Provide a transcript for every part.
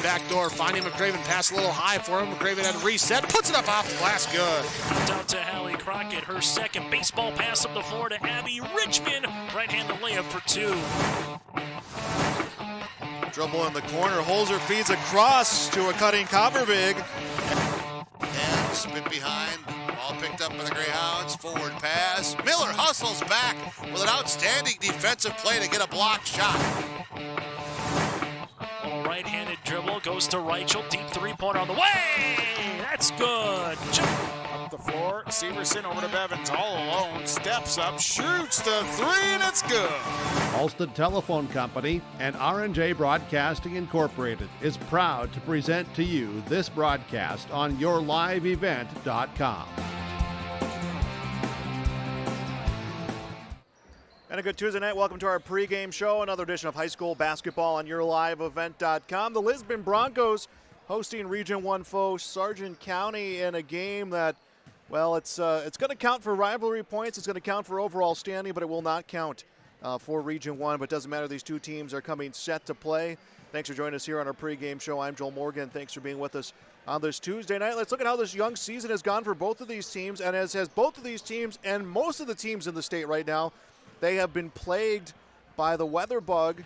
backdoor, finding McCraven, pass a little high for him. McCraven had a reset, puts it up off the glass, good. Out to Hallie Crockett, her second baseball pass up the floor to Abby Richmond. Right-handed layup for 2. Dribble in the corner, Holzer feeds across to a cutting Copperbig. And spin behind, ball picked up by the Greyhounds, forward pass. Miller hustles back with an outstanding defensive play to get a block shot. Right-handed dribble, goes to Reichel, deep three-pointer on the way! That's good. Up the floor, Severson over to Bevins, all alone, steps up, shoots the 3, and it's good. Alston Telephone Company and R&J Broadcasting Incorporated is proud to present to you this broadcast on yourliveevent.com. And a good Tuesday night. Welcome to our pregame show, another edition of high school basketball on yourliveevent.com. The Lisbon Broncos hosting Region 1 foe Sargent County in a game that, well, it's going to count for rivalry points. It's going to count for overall standing, but it will not count for Region 1. But it doesn't matter. These two teams are coming set to play. Thanks for joining us here on our pregame show. I'm Joel Morgan. Thanks for being with us on this Tuesday night. Let's look at how this young season has gone for both of these teams. And as has both of these teams and most of the teams in the state right now, they have been plagued by the weather bug,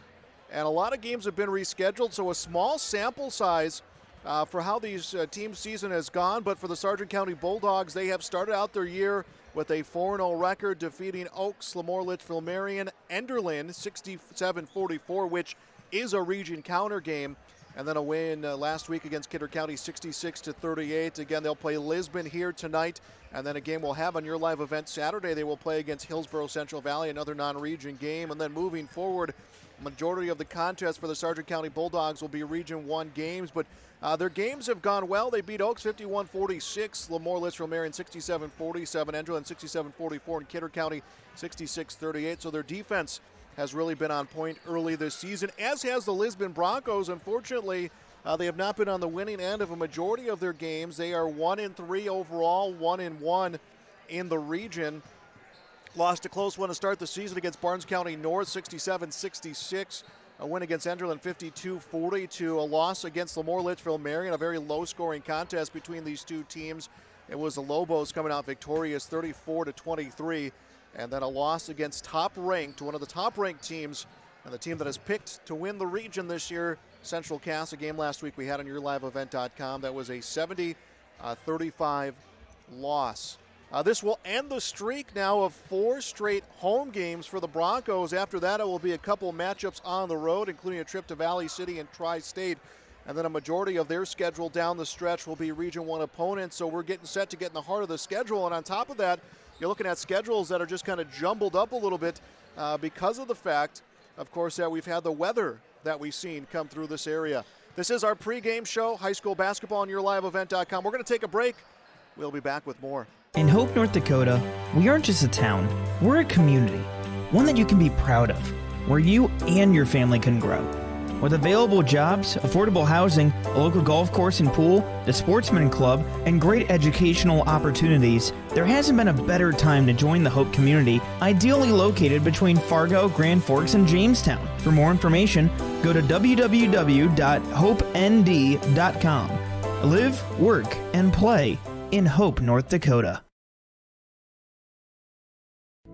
and a lot of games have been rescheduled, so a small sample size for how these team season has gone. But for the Sargent County Bulldogs, they have started out their year with a 4-0 record, defeating Oaks, Lemoore, Litchfield, Marion, Enderlin 67-44, which is a region counter game. And then a win last week against Kidder County 66-38. Again, they'll play Lisbon here tonight. And then a game we'll have on your live event Saturday. They will play against Hillsborough Central Valley, another non-region game. And then moving forward, majority of the contest for the Sargent County Bulldogs will be Region 1 games. But their games have gone well. They beat Oaks 51-46, Lemoore, Litchfield, Marion 67-47, Enderlin 67-44, and Kidder County 66-38. So their defense has really been on point early this season, as has the Lisbon Broncos. Unfortunately, they have not been on the winning end of a majority of their games. They are 1-3 overall, 1-1 in the region. Lost a close one to start the season against Barnes County North, 67-66. A win against Enderlin, 52-42. A loss against Lemoore, Litchfield, Marion, a very low-scoring contest between these two teams. It was the Lobos coming out victorious, 34-23. And then a loss against top-ranked, one of the top-ranked teams, and the team that has picked to win the region this year, Central Cass. A game last week we had on yourliveevent.com. That was a 70-35 loss. This will end the streak now of 4 straight home games for the Broncos. After that, it will be a couple matchups on the road, including a trip to Valley City and Tri-State. And then a majority of their schedule down the stretch will be Region 1 opponents. So we're getting set to get in the heart of the schedule. And on top of that, you're looking at schedules that are just kind of jumbled up a little bit because of the fact, of course, that we've had the weather that we've seen come through this area. This is our pregame show, high school basketball on yourliveevent.com. We're going to take a break. We'll be back with more. In Hope, North Dakota, we aren't just a town, we're a community, one that you can be proud of, where you and your family can grow. With available jobs, affordable housing, a local golf course and pool, the Sportsman Club, and great educational opportunities, there hasn't been a better time to join the Hope community, ideally located between Fargo, Grand Forks, and Jamestown. For more information, go to www.hopend.com. Live, work, and play in Hope, North Dakota.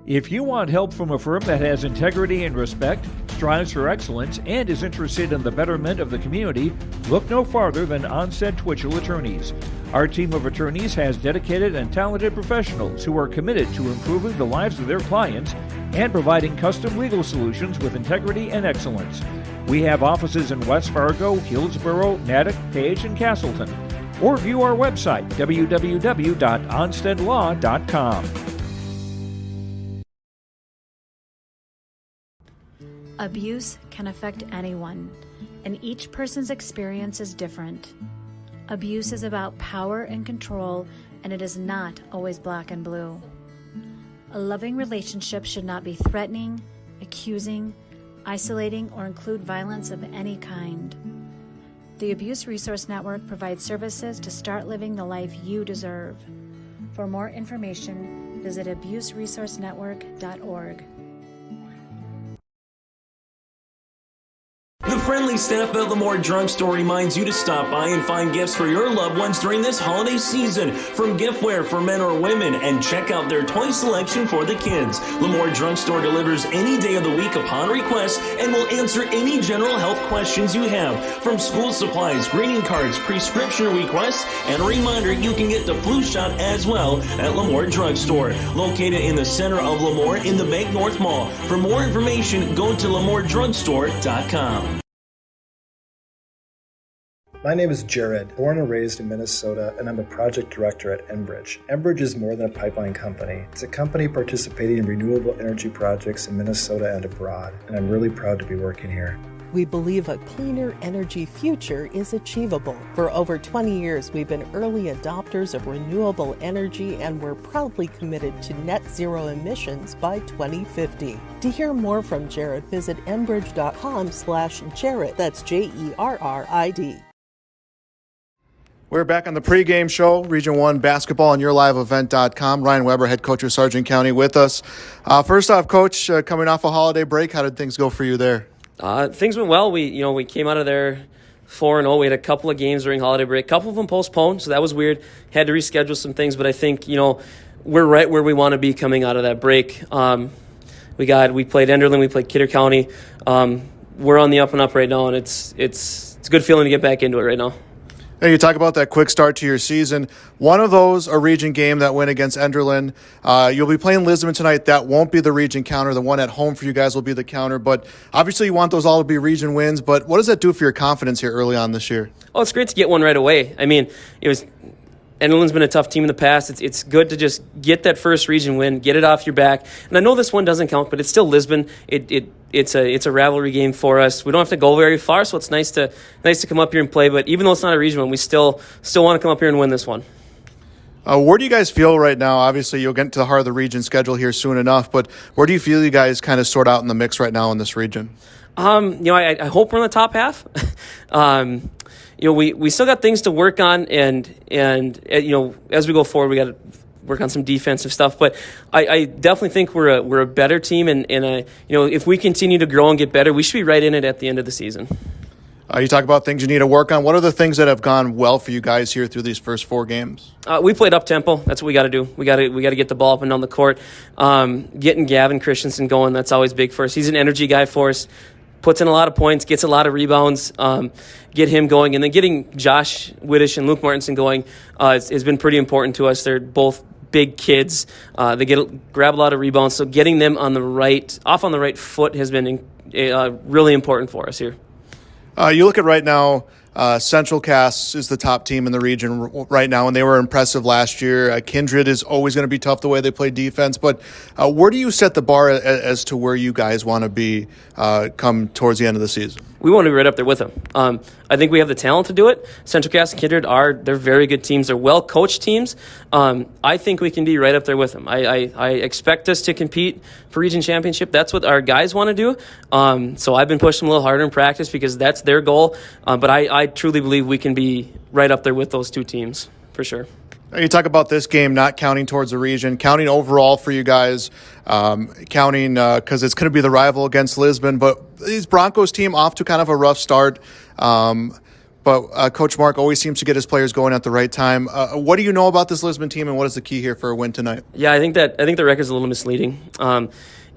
If you want help from a firm that has integrity and respect, strives for excellence, and is interested in the betterment of the community, look no farther than Onstead Twitchell Attorneys. Our team of attorneys has dedicated and talented professionals who are committed to improving the lives of their clients and providing custom legal solutions with integrity and excellence. We have offices in West Fargo, Hillsborough, Natick, Page, and Castleton. Or view our website, www.onsteadlaw.com. Abuse can affect anyone, and each person's experience is different. Abuse is about power and control, and it is not always black and blue. A loving relationship should not be threatening, accusing, isolating, or include violence of any kind. The Abuse Resource Network provides services to start living the life you deserve. For more information, visit abuseresourcenetwork.org. The friendly staff at Lemoore Drugstore reminds you to stop by and find gifts for your loved ones during this holiday season, from giftware for men or women, and check out their toy selection for the kids. Lemoore Drugstore delivers any day of the week upon request and will answer any general health questions you have, from school supplies, greeting cards, prescription requests, and a reminder you can get the flu shot as well at Lemoore Drugstore, located in the center of Lemoore in the Bank North Mall. For more information, go to LemoreDrugstore.com. My name is Jared, born and raised in Minnesota, and I'm a project director at Enbridge. Enbridge is more than a pipeline company. It's a company participating in renewable energy projects in Minnesota and abroad, and I'm really proud to be working here. We believe a cleaner energy future is achievable. For over 20 years, we've been early adopters of renewable energy, and we're proudly committed to net zero emissions by 2050. To hear more from Jared, visit enbridge.com/Jared. That's JERRID. We're back on the pregame show, Region 1 basketball on yourliveevent.com. Ryan Weber, head coach of Sargent County, with us. First off, Coach, coming off a holiday break, how did things go for you there? Things went well. We came out of there 4-0. We had a couple of games during holiday break. A couple of them postponed, so that was weird. Had to reschedule some things, but I think, we're right where we want to be coming out of that break. We played Enderlin, we played Kidder County. We're on the up and up right now, and it's a good feeling to get back into it right now. Hey, you talk about that quick start to your season. One of those, a region game that went against Enderlin. You'll be playing Lisbon tonight. That won't be the region counter. The one at home for you guys will be the counter. But obviously you want those all to be region wins. But what does that do for your confidence here early on this year? Oh, it's great to get one right away. I mean, Enderlin's been a tough team in the past. It's good to just get that first region win, get it off your back. And I know this one doesn't count, but it's still Lisbon. It's a rivalry game for us. We don't have to go very far, so it's nice to come up here and play. But even though it's not a region one, we still want to come up here and win this one. Where do you guys feel right now? Obviously, you'll get into the heart of the region schedule here soon enough. But where do you feel you guys kind of sort out in the mix right now in this region? I hope we're in the top half. We still got things to work on, and as we go forward, we got to work on some defensive stuff. But I definitely think we're a better team, and if we continue to grow and get better, we should be right in it at the end of the season. You talk about things you need to work on. What are the things that have gone well for you guys here through these first 4 games? We played up tempo. That's what we got to do. We got to get the ball up and down the court. Getting Gavin Christensen going, that's always big for us. He's an energy guy for us. Puts in a lot of points, gets a lot of rebounds, get him going. And then getting Josh Widdish and Luke Martinson going has been pretty important to us. They're both big kids. They grab a lot of rebounds. So getting them on the right foot has been really important for us here. You look at right now, Central Cass is the top team in the region right now, and they were impressive last year. Kindred is always going to be tough the way they play defense. But where do you set the bar as to where you guys want to be come towards the end of the season? We want to be right up there with them. I think we have the talent to do it. Central Cass and Kindred they're very good teams. They're well-coached teams. I think we can be right up there with them. I expect us to compete for region championship. That's what our guys want to do. So I've been pushing them a little harder in practice because that's their goal. But I truly believe we can be right up there with those two teams for sure. You talk about this game not counting towards the region, counting overall for you guys, counting because it's going to be the rival against Lisbon. But these Broncos team off to kind of a rough start. But Coach Mark always seems to get his players going at the right time. What do you know about this Lisbon team, and what is the key here for a win tonight? Yeah, I think the record's a little misleading.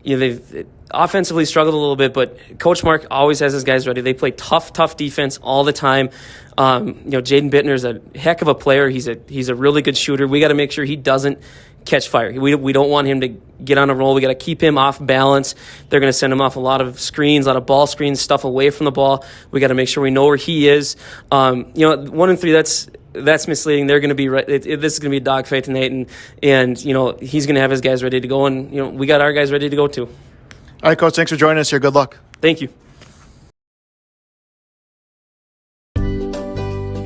They've offensively struggled a little bit, but Coach Mark always has his guys ready. They play tough defense all the time. Jaden Bittner's a heck of a player. He's a really good shooter. We got to make sure he doesn't catch fire. We don't want him to get on a roll. We got to keep him off balance. They're going to send him off a lot of screens, a lot of ball screens, stuff away from the ball. We got to make sure we know where he is. 1 and 3, that's misleading. They're going to be right. This is going to be a dogfight tonight, and he's going to have his guys ready to go, and we got our guys ready to go too. All right, Coach, thanks for joining us here. Good luck. Thank you.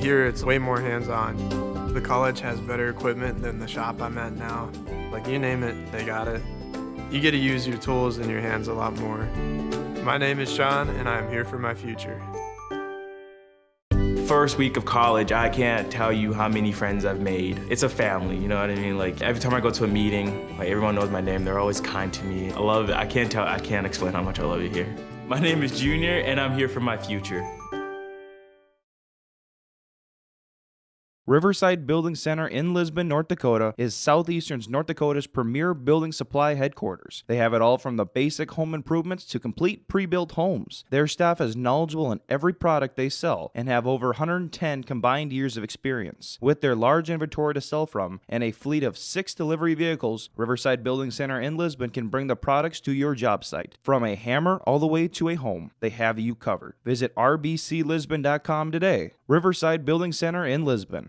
Here it's way more hands-on. The college has better equipment than the shop I'm at now. Like, you name it, they got it. You get to use your tools and your hands a lot more. My name is Sean, and I'm here for my future. First week of college, I can't tell you how many friends I've made. It's a family, you know what I mean? Like, every time I go to a meeting, everyone knows my name. They're always kind to me. I love it. I can't explain how much I love it here. My name is Junior, and I'm here for my future. Riverside Building Center in Lisbon, North Dakota is Southeastern North Dakota's premier building supply headquarters. They have it all from the basic home improvements to complete pre-built homes. Their staff is knowledgeable in every product they sell and have over 110 combined years of experience. With their large inventory to sell from and a fleet of 6 delivery vehicles, Riverside Building Center in Lisbon can bring the products to your job site. From a hammer all the way to a home, they have you covered. Visit rbclisbon.com today. Riverside Building Center in Lisbon.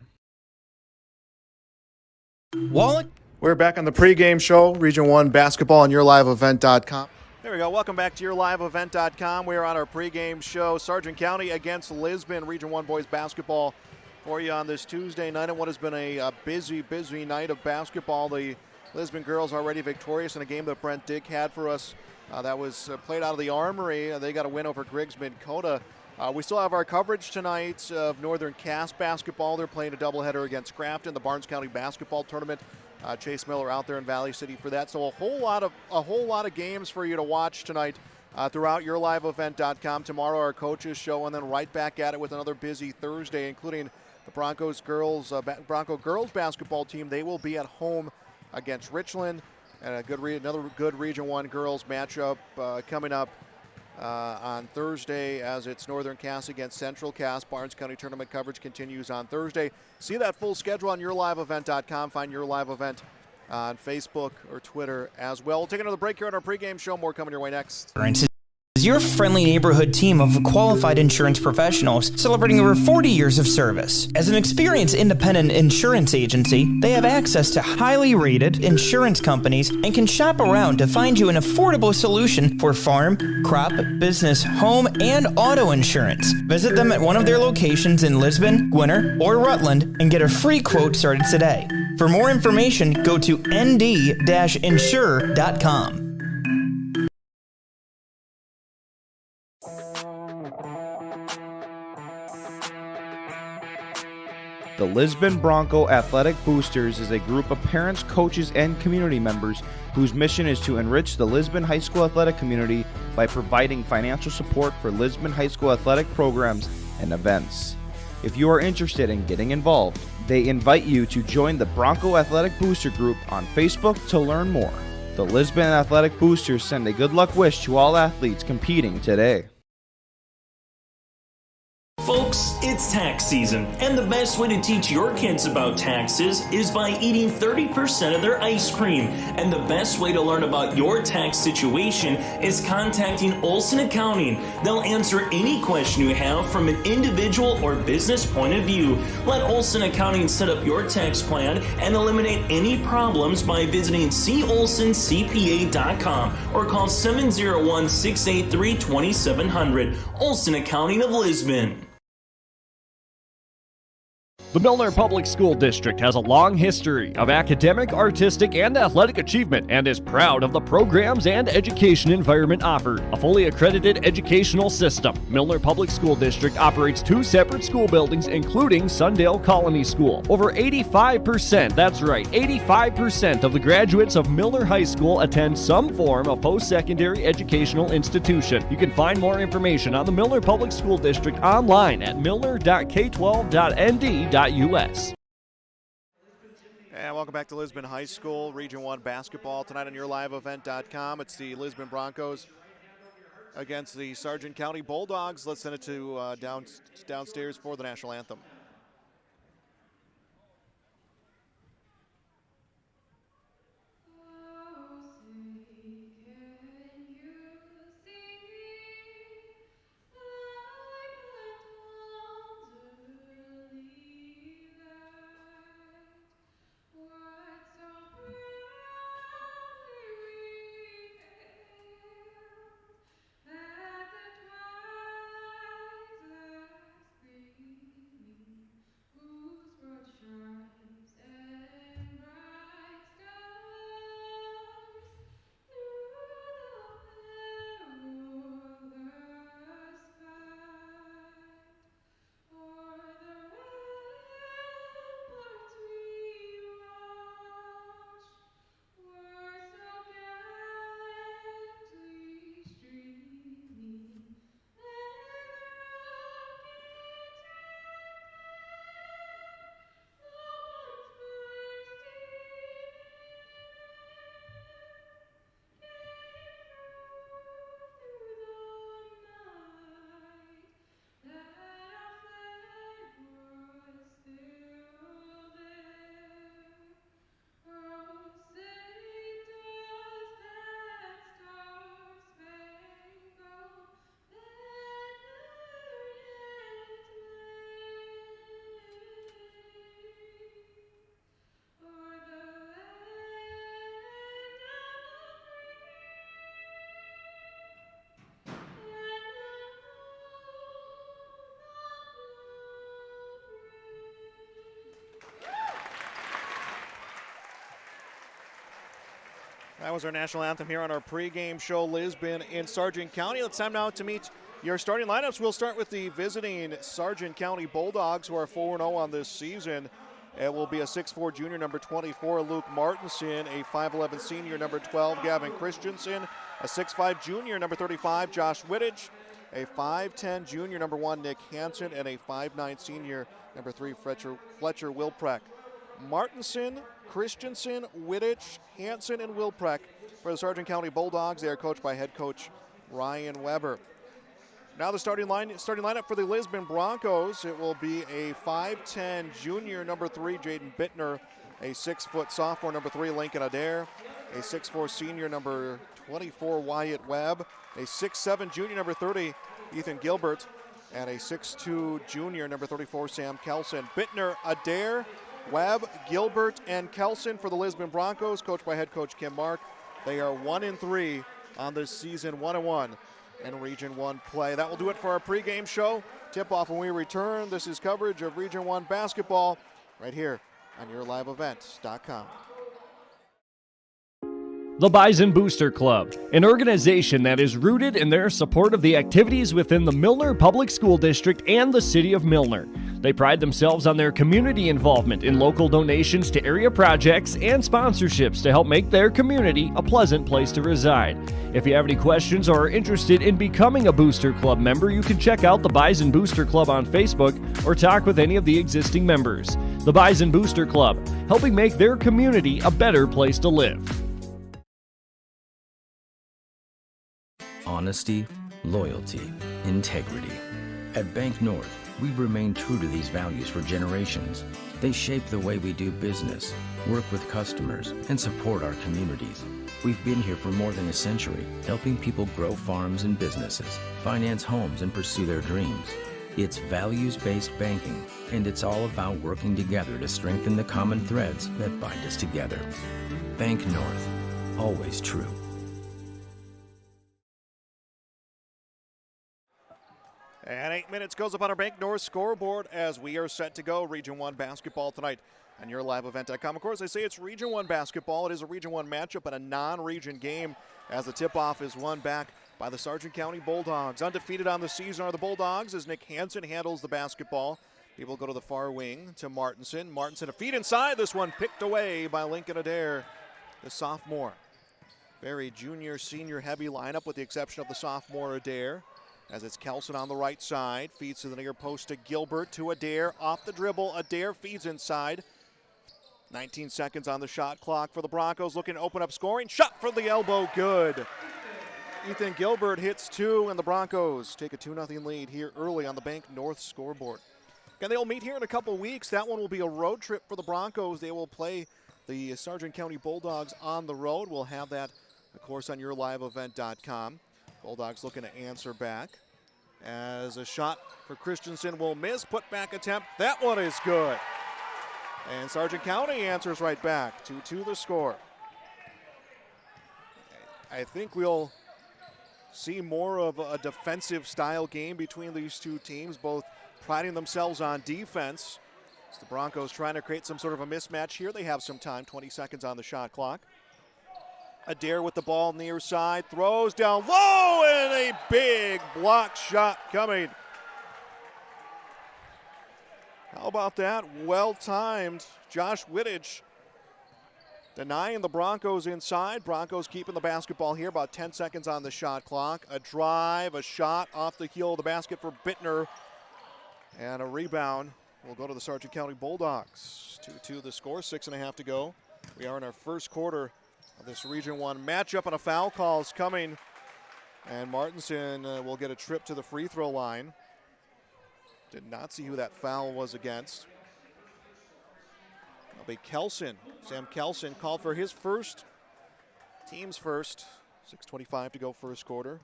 Wallach. We're back on the pregame show, Region 1 basketball on yourliveevent.com. There we go. Welcome back to yourliveevent.com. We are on our pregame show, Sargent County against Lisbon, Region 1 boys basketball for you on this Tuesday night and what has been a busy night of basketball. The Lisbon girls already victorious in a game that Brent Dick had for us that was played out of the Armory. They got a win over Griggs Mid-Coda. We still have our coverage tonight of Northern Cass basketball. They're playing a doubleheader against Grafton, the Barnes County basketball tournament. Chase Miller out there in Valley City for that. So a whole lot of games for you to watch tonight throughout yourliveevent.com. Tomorrow our coaches show, and then right back at it with another busy Thursday, including the Bronco girls basketball team. They will be at home against Richland, and another good Region 1 girls matchup coming up on Thursday as it's Northern Cass against Central Cass. Barnes County tournament coverage continues on Thursday. See that full schedule on yourliveevent.com. Find Your Live Event on Facebook or Twitter as well. We'll take another break here on our pregame show. More coming your way next. Is your friendly neighborhood team of qualified insurance professionals celebrating over 40 years of service. As an experienced independent insurance agency, they have access to highly rated insurance companies and can shop around to find you an affordable solution for farm, crop, business, home, and auto insurance. Visit them at one of their locations in Lisbon, Gwinner, or Rutland and get a free quote started today. For more information, go to nd-insure.com. The Lisbon Bronco Athletic Boosters is a group of parents, coaches, and community members whose mission is to enrich the Lisbon High School athletic community by providing financial support for Lisbon High School athletic programs and events. If you are interested in getting involved, they invite you to join the Bronco Athletic Booster Group on Facebook to learn more. The Lisbon Athletic Boosters send a good luck wish to all athletes competing today. Folks, it's tax season, and the best way to teach your kids about taxes is by eating 30% of their ice cream. And the best way to learn about your tax situation is contacting Olson Accounting. They'll answer any question you have from an individual or business point of view. Let Olson Accounting set up your tax plan and eliminate any problems by visiting colsoncpa.com or call 701-683-2700. Olson Accounting of Lisbon. The Milner Public School District has a long history of academic, artistic, and athletic achievement and is proud of the programs and education environment offered. A fully accredited educational system, Milner Public School District operates 2 separate school buildings, including Sundale Colony School. Over 85%, that's right, 85% of the graduates of Milner High School attend some form of post-secondary educational institution. You can find more information on the Milner Public School District online at milner.k12.nd.us. And welcome back to Lisbon High School, Region 1 basketball tonight on yourliveevent.com. It's the Lisbon Broncos against the Sargent County Bulldogs. Let's send it to downstairs for the national anthem. That was our national anthem here on our pregame show, Lisbon in Sargent County. It's time now to meet your starting lineups. We'll start with the visiting Sargent County Bulldogs, who are 4-0 on this season. It will be a 6'4 junior, number 24, Luke Martinson, a 5'11 senior, number 12, Gavin Christensen, a 6'5 junior, number 35, Josh Wittich, a 5'10 junior, number 1, Nick Hansen, and a 5'9 senior, number 3, Fletcher Wilpreck. Martinson, Christensen, Wittich, Hansen, and Wilpreck for the Sargent County Bulldogs. They are coached by head coach Ryan Weber. Now the starting lineup for the Lisbon Broncos. It will be a 5'10 junior, number 3, Jaden Bittner, a 6-foot sophomore, number 3, Lincoln Adair, a 6'4 senior, number 24, Wyatt Webb, a 6'7 junior, number 30, Ethan Gilbert, and a 6'2 junior, number 34, Sam Kelson. Bittner, Adair, Webb, Gilbert, and Kelson for the Lisbon Broncos, coached by head coach Kim Mark. They are 1-3 on this season, 1-1 in Region 1 play. That will do it for our pregame show. Tip-off when we return. This is coverage of Region 1 basketball right here on YourLiveEvent.com. The Bison Booster Club, an organization that is rooted in their support of the activities within the Milner Public School District and the City of Milner. They pride themselves on their community involvement in local donations to area projects and sponsorships to help make their community a pleasant place to reside. If you have any questions or are interested in becoming a Booster Club member, you can check out the Bison Booster Club on Facebook or talk with any of the existing members. The Bison Booster Club, helping make their community a better place to live. Honesty, loyalty, integrity. At Bank North, we've remained true to these values for generations. They shape the way we do business, work with customers, and support our communities. We've been here for more than a century, helping people grow farms and businesses, finance homes, and pursue their dreams. It's values-based banking, and it's all about working together to strengthen the common threads that bind us together. Bank North, always true. And 8 minutes goes up on our Bank North scoreboard as we are set to go Region 1 basketball tonight on YourLiveEvent.com. Of course, I say it's Region 1 basketball. It is a Region 1 matchup, but a non-region game as the tip-off is won back by the Sargent County Bulldogs. Undefeated on the season are the Bulldogs as Nick Hansen handles the basketball. People go to the far wing to Martinson. Martinson a feed inside. This one picked away by Lincoln Adair, the sophomore. Very junior, senior heavy lineup with the exception of the sophomore Adair. As it's Kelson on the right side, feeds to the near post to Gilbert, to Adair, off the dribble, Adair feeds inside. 19 seconds on the shot clock for the Broncos, looking to open up scoring. Shot for the elbow, good. Ethan Gilbert hits 2, and the Broncos take a 2-0 lead here early on the Bank North scoreboard. Again, they'll meet here in a couple weeks. That one will be a road trip for the Broncos. They will play the Sargent County Bulldogs on the road. We'll have that, of course, on YourLiveEvent.com. Bulldogs looking to answer back as a shot for Christensen will miss. Put back attempt. That one is good. And Sargent County answers right back. 2-2 the score. I think we'll see more of a defensive style game between these two teams, both priding themselves on defense. As the Broncos trying to create some sort of a mismatch here. They have some time, 20 seconds on the shot clock. Adair with the ball near side, throws down low, and a big block shot coming. How about that? Well timed. Josh Wittich denying the Broncos inside. Broncos keeping the basketball here, about 10 seconds on the shot clock. A drive, a shot off the heel of the basket for Bittner, and a rebound will go to the Sargent County Bulldogs. 2-2 the score, 6.5 to go. We are in our first quarter of this Region 1 matchup, and a foul call is coming. And Martinson will get a trip to the free throw line. Did not see who that foul was against. It'll be Kelson. Sam Kelson called for his first, team's first. 6:25 to go first quarter.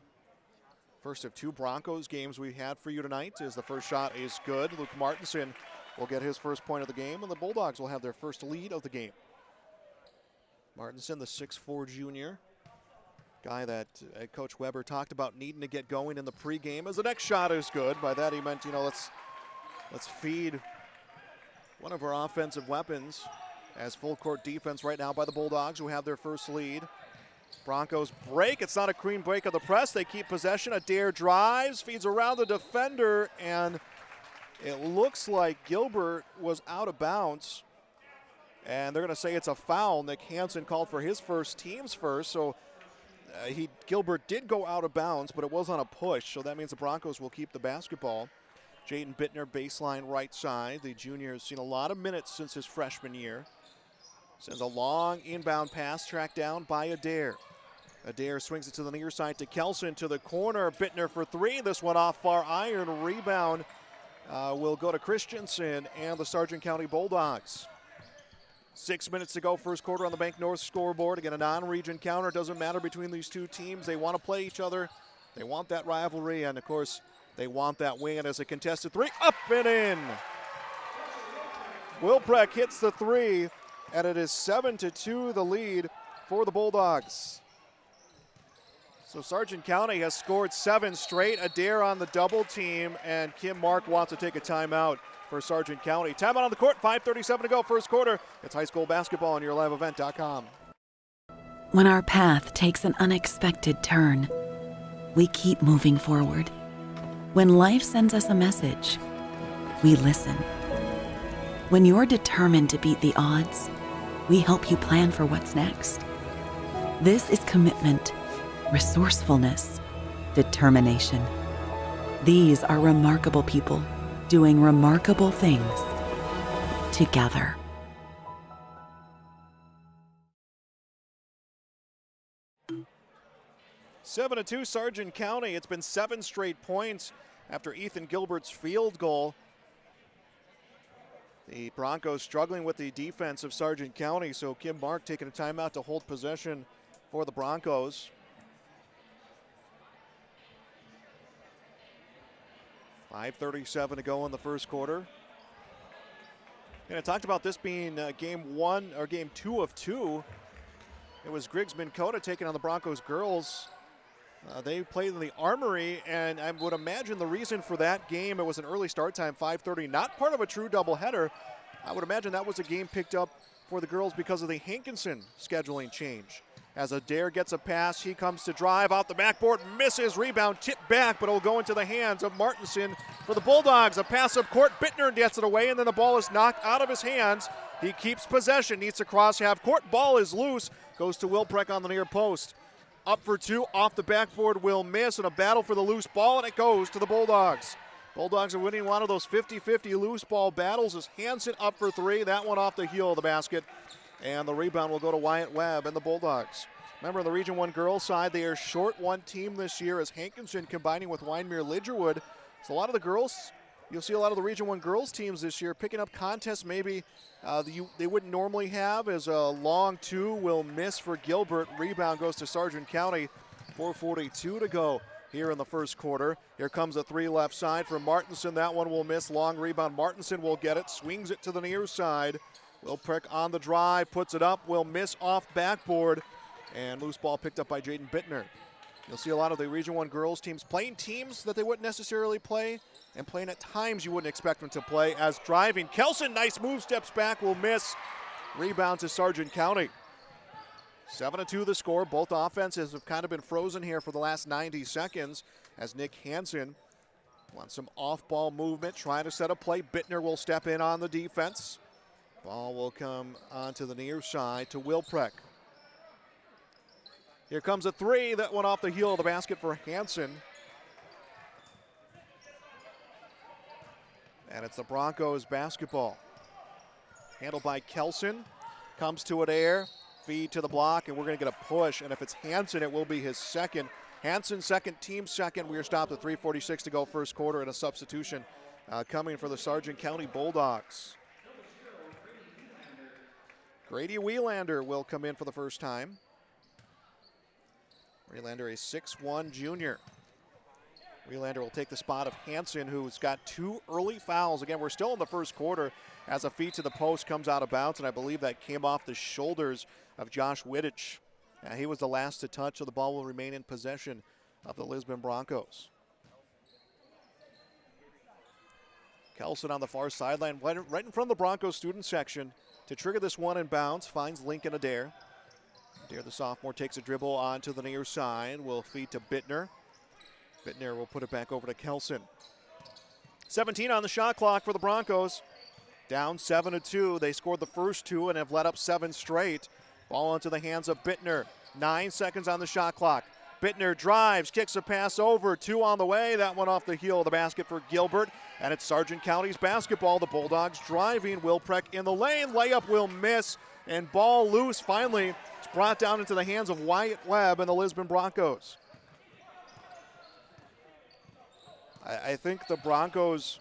First of 2 Broncos games we had for you tonight as the first shot is good. Luke Martinson will get his first point of the game, and the Bulldogs will have their first lead of the game. Martinson, the 6'4 junior, guy that Coach Weber talked about needing to get going in the pregame as the next shot is good. By that he meant, let's feed one of our offensive weapons as full court defense right now by the Bulldogs, who have their first lead. Broncos break. It's not a clean break of the press. They keep possession. Adair drives, feeds around the defender, and it looks like Gilbert was out of bounds. And they're going to say it's a foul. Nick Hansen called for his first, team's first. So Gilbert did go out of bounds, but it was on a push. So that means the Broncos will keep the basketball. Jaden Bittner, baseline right side. The junior has seen a lot of minutes since his freshman year. Sends a long inbound pass, tracked down by Adair. Adair swings it to the near side to Kelson, to the corner. Bittner for three. This one off far iron. Rebound will go to Christensen and the Sargent County Bulldogs. 6 minutes to go, first quarter on the Bank North scoreboard. Again, a non-region counter. Doesn't matter between these two teams. They want to play each other. They want that rivalry, and of course, they want that win as a contested three. Up and in. Wilpreck hits the three, and it is 7-2 the lead for the Bulldogs. So Sargent County has scored 7 straight. Adair on the double team, and Kim Mark wants to take a timeout for Sargent County. Timeout on the court, 5:37 to go, first quarter. It's high school basketball on YourLiveEvent.com. When our path takes an unexpected turn, we keep moving forward. When life sends us a message, we listen. When you're determined to beat the odds, we help you plan for what's next. This is commitment, resourcefulness, determination. These are remarkable people doing remarkable things together. Seven to 2 Sargent County. It's been 7 straight points after Ethan Gilbert's field goal. The Broncos struggling with the defense of Sargent County, so Kim Mark taking a timeout to hold possession for the Broncos. .537 to go in the first quarter. And I talked about this being game 1 or game 2 of 2. It was Griggs Minn-Kota taking on the Broncos girls. They played in the Armory, and I would imagine the reason for that game, it was an early start time, 5:30, not part of a true doubleheader. I would imagine that was a game picked up for the girls because of the Hankinson scheduling change. As Adair gets a pass, he comes to drive out the backboard, misses, rebound, tipped back, but it'll go into the hands of Martinson for the Bulldogs. A pass up court, Bittner gets it away, and then the ball is knocked out of his hands. He keeps possession, needs to cross half court, ball is loose, goes to Wilpreck on the near post. Up for two, off the backboard, will miss, and a battle for the loose ball, and it goes to the Bulldogs. Bulldogs are winning one of those 50-50 loose ball battles as Hansen up for three. That one off the heel of the basket, and the rebound will go to Wyatt Webb and the Bulldogs. Remember, on the Region 1 girls side, they are short one team this year as Hankinson combining with Wyndmere Lidgerwood. So a lot of the girls, you'll see a lot of the Region 1 girls teams this year picking up contests maybe they wouldn't normally have, as a long two will miss for Gilbert. Rebound goes to Sargent County. 4:42 to go here in the first quarter. Here comes a three left side for Martinson. That one will miss. Long rebound. Martinson will get it. Swings it to the near side. Wilpreck on the drive. Puts it up. Will miss off backboard. And loose ball picked up by Jaden Bittner. You'll see a lot of the Region 1 girls teams playing teams that they wouldn't necessarily play and playing at times you wouldn't expect them to play. As driving, Kelson, nice move, steps back, will miss. Rebound to Sargent County. 7-2 the score. Both offenses have kind of been frozen here for the last 90 seconds as Nick Hansen wants some off-ball movement, trying to set a play. Bittner will step in on the defense. Ball will come onto the near side to Wilpreck. Here comes a three. That one off the heel of the basket for Hansen. And it's the Broncos basketball. Handled by Kelson. Comes to Adair. Feed to the block, and we're going to get a push. And if it's Hansen, it will be his second. Hansen second, team second. We are stopped at 3:46 to go first quarter, and a substitution coming for the Sargent County Bulldogs. Grady Wiehlander will come in for the first time. Wiehlander, a 6'1 junior. Wiehlander will take the spot of Hansen, who's got 2 early fouls. Again, we're still in the first quarter as a feed to the post comes out of bounds, and I believe that came off the shoulders of Josh Wittich. He was the last to touch, so the ball will remain in possession of the Lisbon Broncos. Kelson on the far sideline, right in front of the Broncos student section to trigger this one in bounds, finds Lincoln Adair. Adair, the sophomore, takes a dribble onto the near side. Will feed to Bittner. Bittner will put it back over to Kelson. 17 on the shot clock for the Broncos. Down 7-2. They scored the first 2 and have let up 7 straight. Ball into the hands of Bittner. 9 seconds on the shot clock. Bittner drives, kicks a pass over. 2 on the way. That one off the heel of the basket for Gilbert. And it's Sargent County's basketball. The Bulldogs driving. Wilprek in the lane. Layup will miss. And ball loose. Finally, it's brought down into the hands of Wyatt Webb and the Lisbon Broncos. I think the Broncos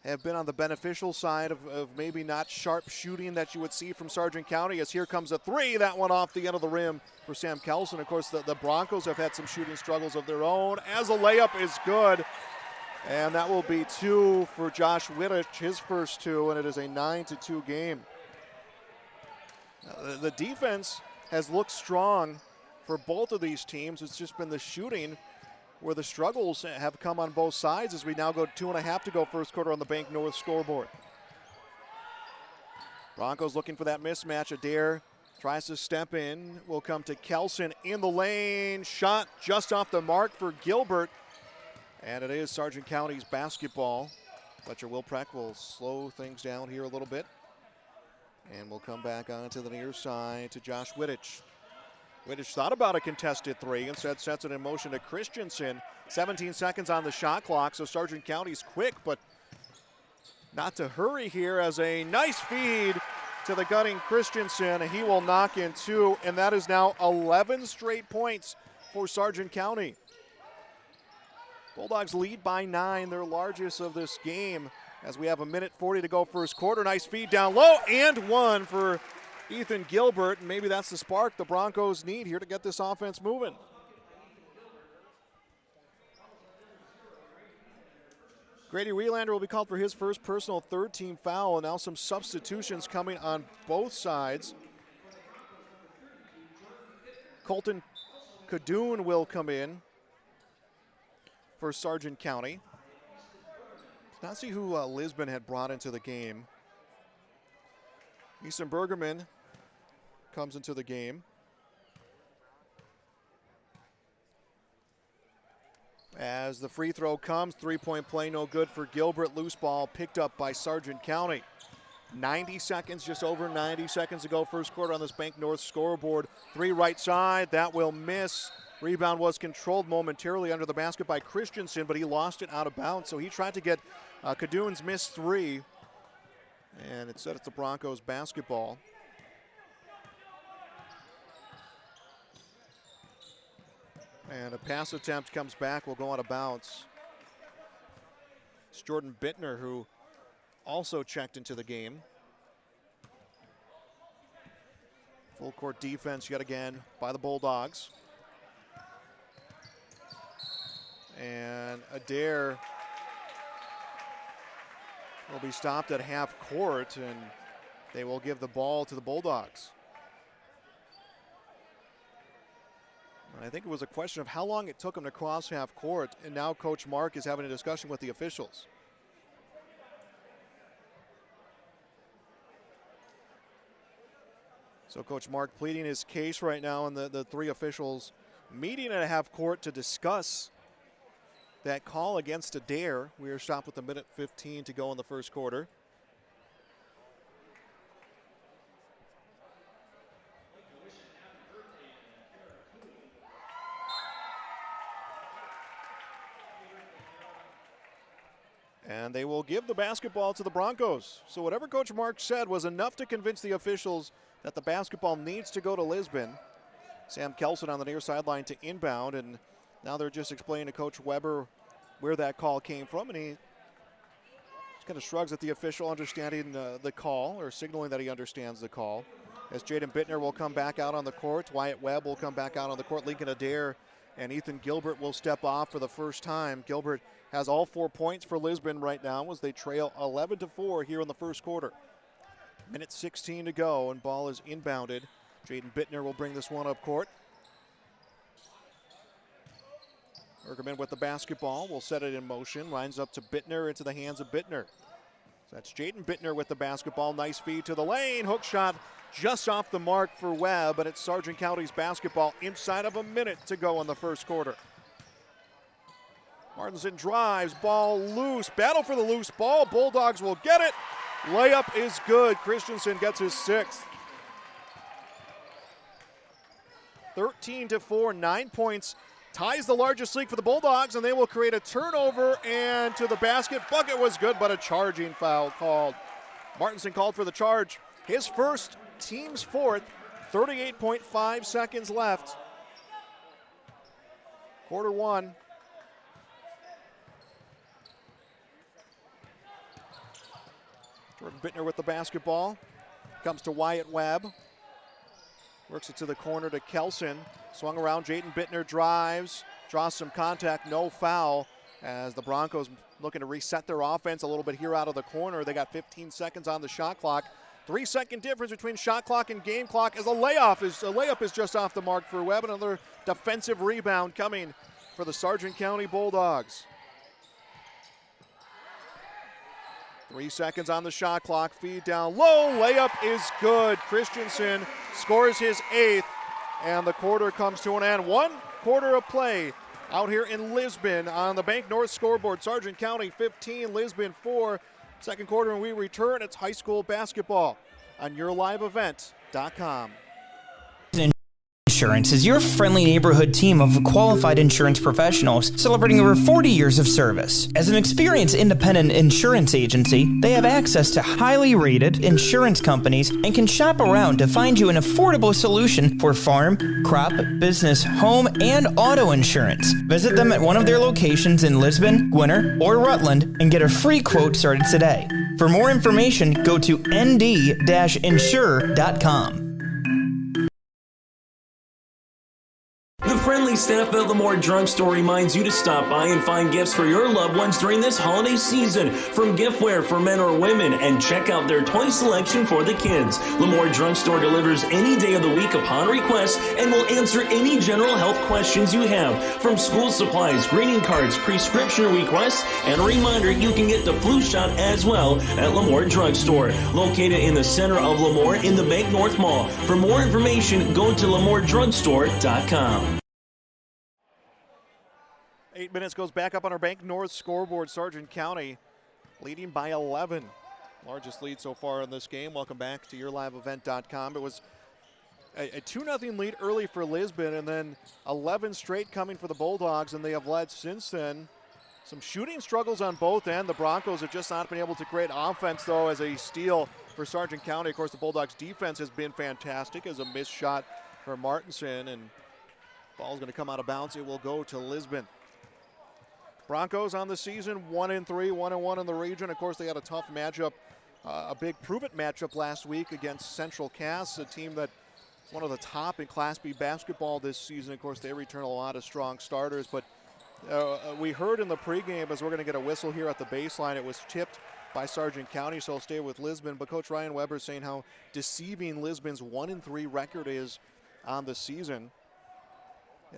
have been on the beneficial side of maybe not sharp shooting that you would see from Sargent County, as here comes a 3. That one off the end of the rim for Sam Kelson. Of course, the Broncos have had some shooting struggles of their own, as a layup is good. And that will be 2 for Josh Wittich, his first 2, and it is a 9-2 game. The defense has looked strong for both of these teams. It's just been the shooting where the struggles have come on both sides, as we now go 2.5 to go first quarter on the Bank North scoreboard. Broncos looking for that mismatch. Adair tries to step in. Will come to Kelson in the lane. Shot just off the mark for Gilbert. And it is Sargent County's basketball. Fletcher Wilprek will slow things down here a little bit. And we'll come back onto the near side to Josh Wittich. Wittich thought about a contested 3, instead sets it in motion to Christensen. 17 seconds on the shot clock, so Sargent County's quick, but not to hurry here, as a nice feed to the gunning Christensen. He will knock in 2, and that is now 11 straight points for Sargent County. Bulldogs lead by 9, their largest of this game, as we have 1:40 to go first quarter. Nice feed down low, and 1 for Ethan Gilbert, and maybe that's the spark the Broncos need here to get this offense moving. Grady Relander will be called for his first personal third-team foul, and now some substitutions coming on both sides. Colton Cadoon will come in for Sargent County. Let's not see who Lisbon had brought into the game. Easton Bergerman comes into the game. As the free throw comes, 3-point play no good for Gilbert. Loose ball picked up by Sargent County. 90 seconds, just over 90 seconds to go first quarter on this Bank North scoreboard. 3 right side, that will miss. Rebound was controlled momentarily under the basket by Christensen, but he lost it out of bounds. So he tried to get Cadoon's missed 3. And it's the Broncos basketball. And a pass attempt comes back, will go out of bounds. It's Jordan Bittner, who also checked into the game. Full court defense yet again by the Bulldogs. And Adair will be stopped at half court, and they will give the ball to the Bulldogs. And I think it was a question of how long it took them to cross half court, and now Coach Mark is having a discussion with the officials. So Coach Mark pleading his case right now, and the 3 officials meeting at half court to discuss that call against Adair. We are stopped with 1:15 to go in the first quarter. And they will give the basketball to the Broncos. So whatever Coach Mark said was enough to convince the officials that the basketball needs to go to Lisbon. Sam Kelson on the near sideline to inbound, and now they're just explaining to Coach Weber where that call came from, and he just kind of shrugs at the official, understanding the call, or signaling that he understands the call. As Jaden Bittner will come back out on the court, Wyatt Webb will come back out on the court, Lincoln Adair and Ethan Gilbert will step off for the first time. Gilbert has all 4 points for Lisbon right now as they trail 11-4 here in the first quarter. 1:16 to go, and ball is inbounded. Jaden Bittner will bring this one up court. Bergerman with the basketball will set it in motion. Lines up to Bittner, into the hands of Bittner. So that's Jaden Bittner with the basketball. Nice feed to the lane. Hook shot just off the mark for Webb, but it's Sargent County's basketball inside of a minute to go in the first quarter. Martinson drives, ball loose. Battle for the loose ball. Bulldogs will get it. Layup is good. Christensen gets his 6th. 13-4, 9 points. Ties the largest lead for the Bulldogs, and they will create a turnover and to the basket. Bucket was good, but a charging foul called. Martinson called for the charge. His first, team's 4th, 38.5 seconds left. Quarter 1. Jordan Bittner with the basketball. Comes to Wyatt Webb. Works it to the corner to Kelson. Swung around, Jaden Bittner drives. Draws some contact, no foul. As the Broncos looking to reset their offense a little bit here out of the corner. They got 15 seconds on the shot clock. 3-second difference between shot clock and game clock as a layup is just off the mark for Webb. Another defensive rebound coming for the Sargent County Bulldogs. 3 seconds on the shot clock, feed down low, layup is good. Christensen scores his 8th, and the quarter comes to an end. 1 quarter of play out here in Lisbon on the Bank North scoreboard. Sargent County 15, Lisbon 4. Second quarter, and we return. It's high school basketball on YourLiveEvent.com. Insurance is your friendly neighborhood team of qualified insurance professionals celebrating over 40 years of service. As an experienced independent insurance agency, they have access to highly rated insurance companies and can shop around to find you an affordable solution for farm, crop, business, home, and auto insurance. Visit them at one of their locations in Lisbon, Gwinner, or Rutland and get a free quote started today. For more information, go to nd-insure.com. The friendly staff at Lemoore Drugstore reminds you to stop by and find gifts for your loved ones during this holiday season, from giftware for men or women, and check out their toy selection for the kids. Lemoore Drugstore delivers any day of the week upon request and will answer any general health questions you have, from school supplies, greeting cards, prescription requests, and a reminder you can get the flu shot as well at Lemoore Drugstore, located in the center of Lemoore in the Bank North Mall. For more information, go to LemoreDrugstore.com. 8 minutes goes back up on our Bank North scoreboard. Sargent County leading by 11. Largest lead so far in this game. Welcome back to YourLiveEvent.com. It was a 2-0 lead early for Lisbon, and then 11 straight coming for the Bulldogs, and they have led since then. Some shooting struggles on both ends. The Broncos have just not been able to create offense, though, as a steal for Sargent County. Of course, the Bulldogs' defense has been fantastic as a missed shot for Martinson, and ball's going to come out of bounds. It will go to Lisbon. Broncos on the season, 1-3, 1-1 in the region. Of course, they had a tough matchup, a big prove-it matchup last week against Central Cass, a team that is one of the top in Class B basketball this season. Of course, they return a lot of strong starters, but we heard in the pregame, as we're going to get a whistle here at the baseline, it was tipped by Sargent County, so I'll stay with Lisbon. But Coach Ryan Weber saying how deceiving Lisbon's 1-3 record is on the season.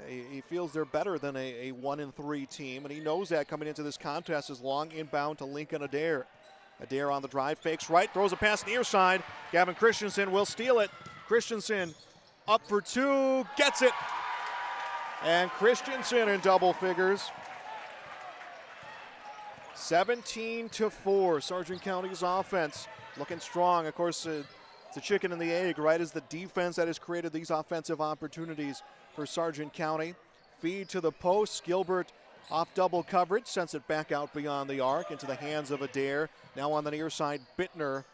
He feels they're better than a 1-3 team, and he knows that coming into this contest. Is long inbound to Lincoln Adair. Adair on the drive, fakes right, throws a pass near side. Gavin Christensen will steal it. Christensen up for 2, gets it. And Christensen in double figures. 17-4, Sargent County's offense looking strong. Of course, it's the chicken and the egg, right? Is the defense that has created these offensive opportunities for Sargent County. Feed to the post. Gilbert off double coverage, sends it back out beyond the arc into the hands of Adair. Now on the near side, Bittner.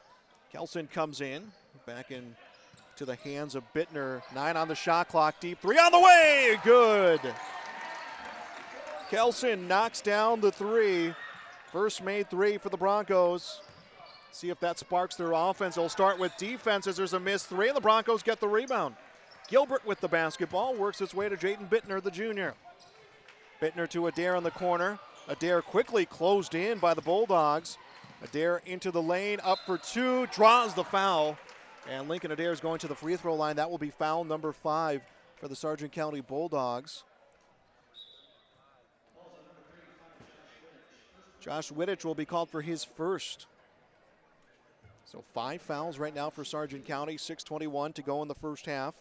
Kelson comes in, back in to the hands of Bittner. 9 on the shot clock, deep 3 on the way, good. Kelson knocks down the 3. First made 3 for the Broncos. See if that sparks their offense. They'll start with defense as there's a missed 3, and the Broncos get the rebound. Gilbert with the basketball, works its way to Jaden Bittner, the junior. Bittner to Adair in the corner. Adair quickly closed in by the Bulldogs. Adair into the lane, up for 2, draws the foul. And Lincoln Adair is going to the free throw line. That will be foul number 5 for the Sargent County Bulldogs. Josh Wittich will be called for his first. So 5 fouls right now for Sargent County, 6:21 to go in the first half.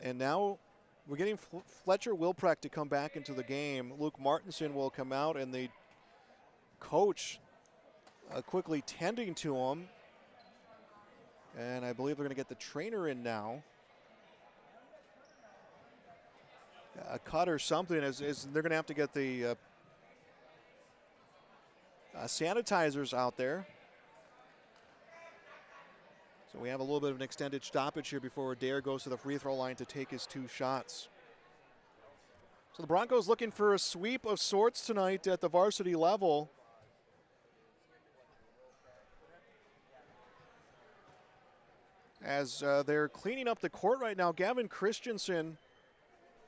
And now we're getting Fletcher Wilprecht to come back into the game. Luke Martinson will come out, and the coach quickly tending to him. And I believe they're going to get the trainer in now. A cut or something, as they're going to have to get the sanitizers out there. So we have a little bit of an extended stoppage here before Adair goes to the free throw line to take his 2 shots. So the Broncos looking for a sweep of sorts tonight at the varsity level. As they're cleaning up the court right now, Gavin Christensen,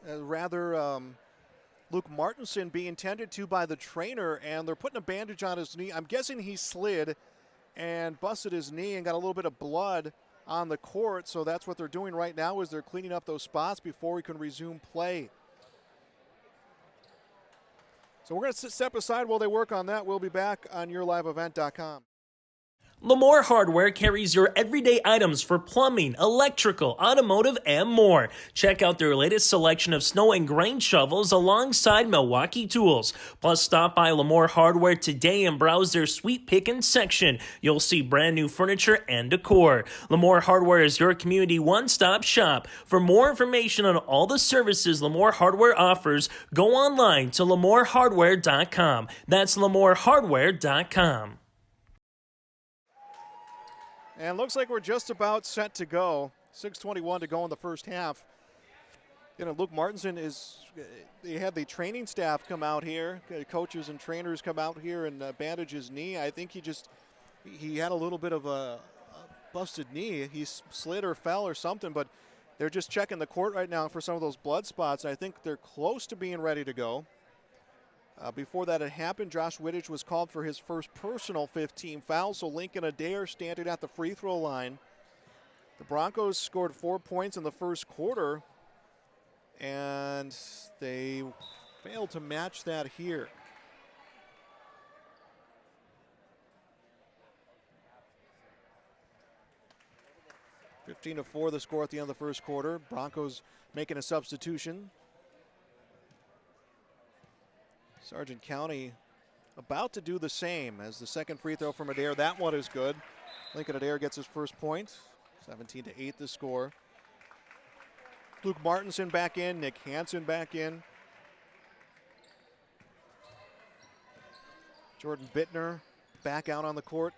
Luke Martinson being tended to by the trainer, and they're putting a bandage on his knee. I'm guessing he slid and busted his knee and got a little bit of blood on the court. So that's what they're doing right now, is they're cleaning up those spots before we can resume play. So we're going to step aside while they work on that. We'll be back on YourLiveEvent.com. Lamore Hardware carries your everyday items for plumbing, electrical, automotive, and more. Check out their latest selection of snow and grain shovels alongside Milwaukee tools. Plus, stop by Lamore Hardware today and browse their sweet pickin' section. You'll see brand new furniture and decor. Lamore Hardware is your community one-stop shop. For more information on all the services Lamore Hardware offers, go online to lamorehardware.com. That's lamorehardware.com. And looks like we're just about set to go. 6:21 to go in the first half. Luke Martinson they had the training staff come out here, coaches and trainers come out here and bandage his knee. I think he had a little bit of a busted knee. He slid or fell or something, but they're just checking the court right now for some of those blood spots. I think they're close to being ready to go. Before that had happened, Josh Wittich was called for his first personal 15 fouls, so Lincoln Adair standing at the free throw line. The Broncos scored 4 points in the first quarter, and they failed to match that here. (15-4) the score at the end of the first quarter. Broncos making a substitution. Sargent County about to do the same as the second free throw from Adair. That one is good. Lincoln Adair gets his first point. 17-8 the score. Luke Martinson back in. Nick Hansen back in. Jordan Bittner back out on the court.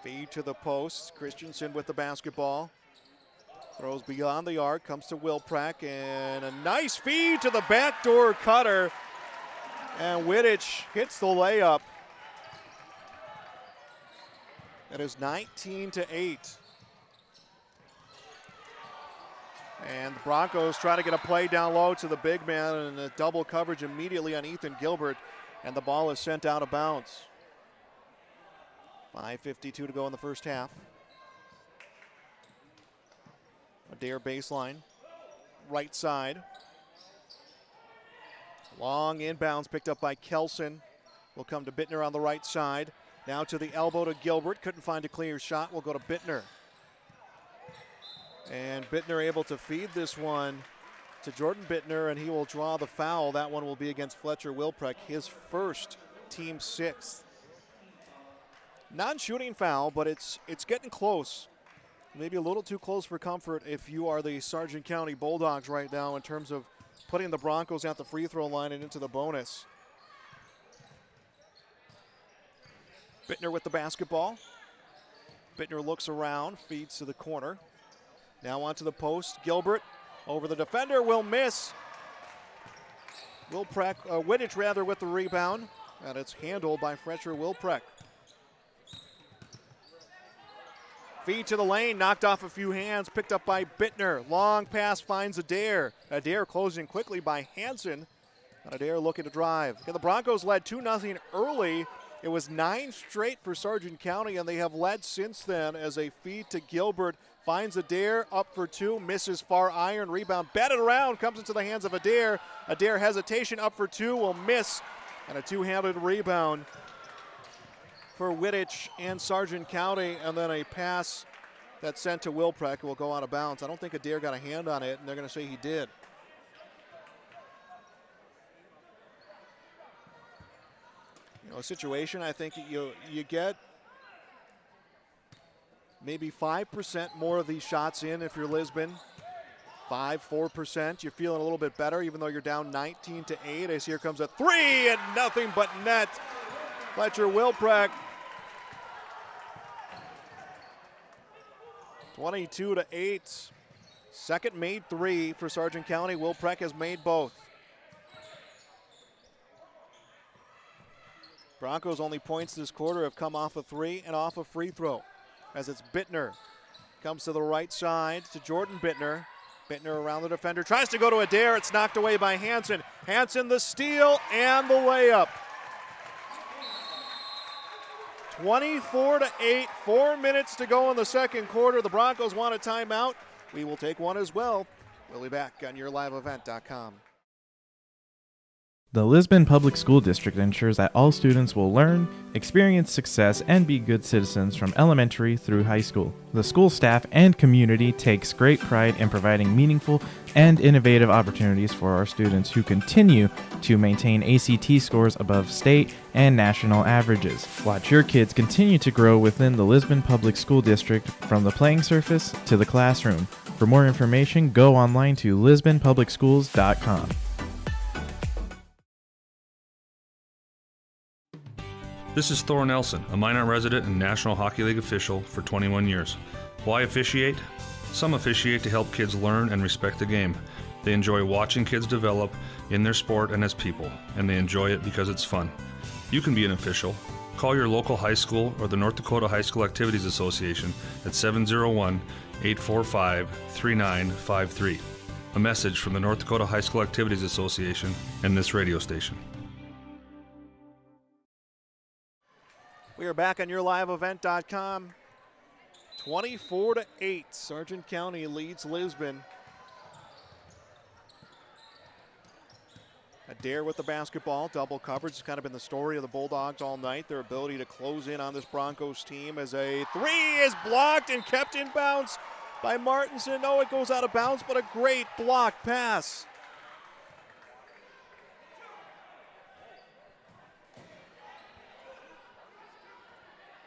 Feed to the post. Christensen with the basketball. Throws beyond the arc, comes to Wilprecht, and a nice feed to the backdoor cutter. And Wittich hits the layup. That is 19-8. And the Broncos try to get a play down low to the big man, and a double coverage immediately on Ethan Gilbert, and the ball is sent out of bounds. 5:52 to go in the first half. Adair baseline, right side. Long inbounds picked up by Kelson. Will come to Bittner on the right side. Now to the elbow to Gilbert. Couldn't find a clear shot. Will go to Bittner. And Bittner able to feed this one to Jordan Bittner, and he will draw the foul. That one will be against Fletcher Wilprecht, his first, team 6th. Non-shooting foul, but it's getting close. Maybe a little too close for comfort if you are the Sargent County Bulldogs right now in terms of putting the Broncos at the free throw line and into the bonus. Bittner with the basketball. Bittner looks around, feeds to the corner. Now onto the post. Gilbert over the defender, will miss. Wittich with the rebound, and it's handled by Fletcher Wilprecht. Feed to the lane, knocked off a few hands, picked up by Bittner. Long pass finds Adair. Adair closing quickly by Hansen. And Adair looking to drive. And the Broncos led 2-0 early It was 9 straight for Sargent County, and they have led since then as a feed to Gilbert. Finds Adair, up for 2, misses far iron, rebound, batted around, comes into the hands of Adair. Adair hesitation, up for 2, will miss, and a two-handed rebound for Wittich and Sargent County, and then a pass that's sent to Wilprek will go out of bounds. I don't think Adair got a hand on it, and they're going to say he did. You know, a situation I think you get maybe 5% more of these shots in if you're Lisbon. 4%. You're feeling a little bit better even though you're down 19-8. As here comes a 3 and nothing but net. Fletcher Wilprek. 22-8. Second made 3 for Sargent County. Wilprek has made both. Broncos' only points this quarter have come off a 3 and off a free throw. As it's Bittner. Comes to the right side to Jordan Bittner. Bittner around the defender. Tries to go to Adair. It's knocked away by Hansen. Hansen the steal and the layup. 24-8. 4 minutes to go in the second quarter. The Broncos want a timeout. We will take one as well. We'll be back on YourLiveEvent.com. The Lisbon Public School District ensures that all students will learn, experience success, and be good citizens from elementary through high school. The school staff and community takes great pride in providing meaningful and innovative opportunities for our students who continue to maintain ACT scores above state and national averages. Watch your kids continue to grow within the Lisbon Public School District from the playing surface to the classroom. For more information, go online to lisbonpublicschools.com. This is Thor Nelson, a Minot resident and National Hockey League official for 21 years. Why officiate? Some officiate to help kids learn and respect the game. They enjoy watching kids develop in their sport and as people, and they enjoy it because it's fun. You can be an official. Call your local high school or the North Dakota High School Activities Association at 701-845-3953. A message from the North Dakota High School Activities Association and this radio station. We are back on YourLiveEvent.com. 24-8. Sargent County leads Lisbon. Adair with the basketball. Double coverage has kind of been the story of the Bulldogs all night. Their ability to close in on this Broncos team as a 3 is blocked and kept in bounds by Martinson. No, it goes out of bounds, but a great block pass.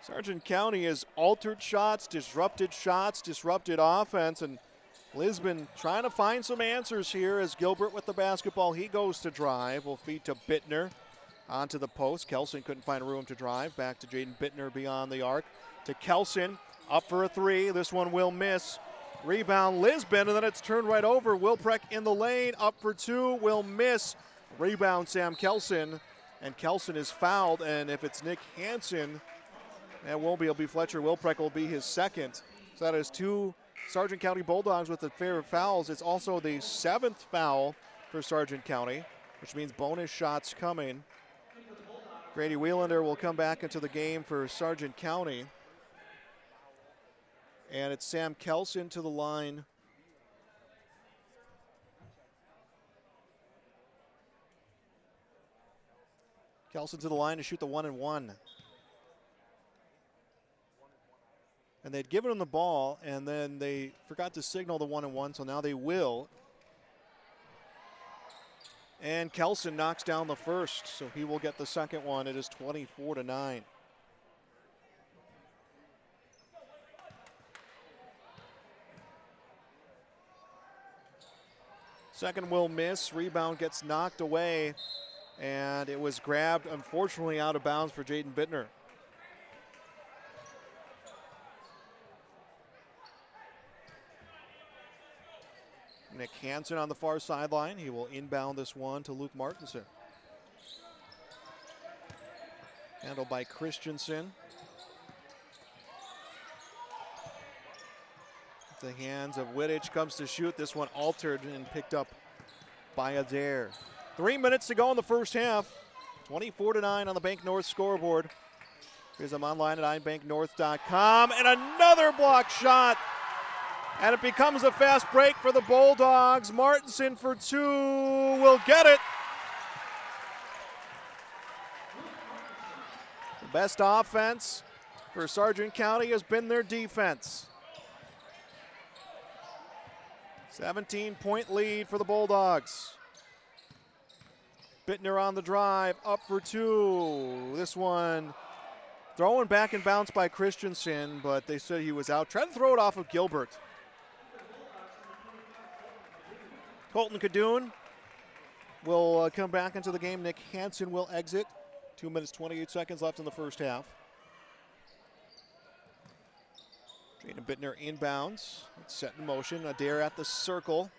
Sargent County has altered shots, disrupted offense, and Lisbon trying to find some answers here as Gilbert with the basketball. He goes to drive, will feed to Bittner onto the post. Kelson couldn't find room to drive. Back to Jaden Bittner beyond the arc. To Kelson, up for a 3. This one will miss. Rebound Lisbon, and then it's turned right over. Wilprek in the lane, up for 2, will miss. Rebound Sam Kelson, and Kelson is fouled, and if it's Nick Hansen, it won't be. It'll be Fletcher Wilprek will be his second. So that is 2 Sargent County Bulldogs with the pair of fouls. It's also the 7th foul for Sargent County, which means bonus shots coming. Grady Wheelander will come back into the game for Sargent County. And it's Sam Kelson to the line. Kelson to the line to shoot the 1-and-1. And they'd given him the ball, and then they forgot to signal the 1-and-1, so now they will. And Kelson knocks down the first, so he will get the second one. It is 24-9. Second will miss. Rebound gets knocked away, and it was grabbed, unfortunately, out of bounds for Jaden Bittner. Nick Hansen on the far sideline. He will inbound this one to Luke Martinson. Handled by Christensen. The hands of Wittich, comes to shoot. This one altered and picked up by Adair. 3 minutes to go in the first half. 24-9 on the Bank North scoreboard. Visit them online at ibanknorth.com. And another block shot. And it becomes a fast break for the Bulldogs. Martinson for 2 will get it. The best offense for Sargent County has been their defense. 17-point lead for the Bulldogs. Bittner on the drive, up for 2. This one thrown back and bounced by Christensen, but they said he was out. Tried to throw it off of Gilbert. Colton Cadoon will come back into the game. Nick Hansen will exit. 2 minutes, 28 seconds left in the first half. Jaden Bittner inbounds. It's set in motion. Adair at the circle.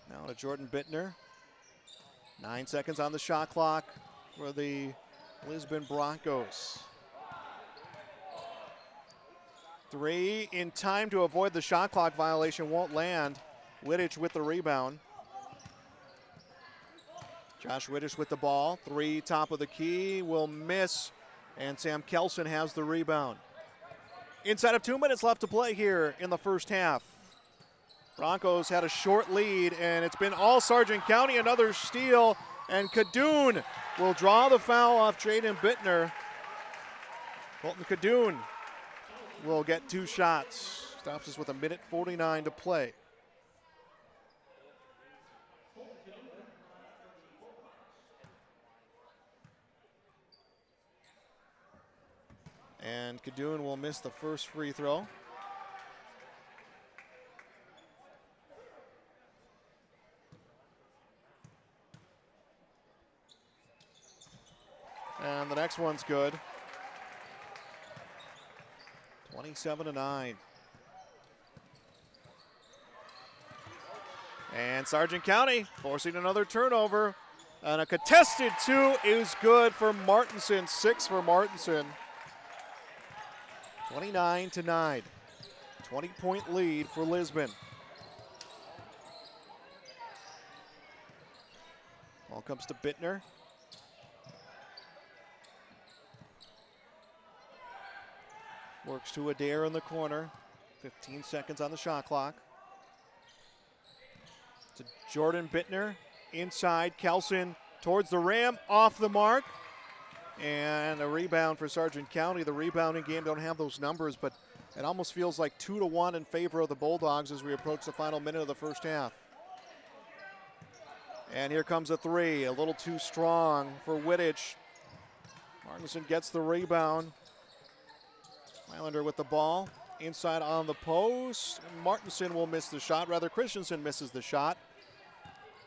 Now to Jordan Bittner. 9 seconds on the shot clock for the Lisbon Broncos. 3 in time to avoid the shot clock violation. Won't land. Wittich with the rebound. Josh Wittich with the ball. 3 top of the key will miss. And Sam Kelson has the rebound. Inside of 2 minutes left to play here in the first half. Broncos had a short lead, and it's been all Sargent County. Another steal, and Cadoon will draw the foul off Jaden Bittner. Colton Cadoon will get 2 shots. Stops us with 1:49 to play. And Cadoon will miss the first free throw. And the next one's good. 27-9. And Sargent County forcing another turnover. And a contested 2 is good for Martinson. 6 for Martinson. 29-9. 20-point lead for Lisbon. Ball comes to Bittner. Works to Adair in the corner. 15 seconds on the shot clock. To Jordan Bittner. Inside, Kelson towards the rim, off the mark. And a rebound for Sargent County. The rebounding game don't have those numbers, but it almost feels like 2-1 in favor of the Bulldogs as we approach the final minute of the first half. And here comes a 3, a little too strong for Wittich. Martinson gets the rebound. Islander with the ball, inside on the post. Martinson will miss the shot, rather Christensen misses the shot.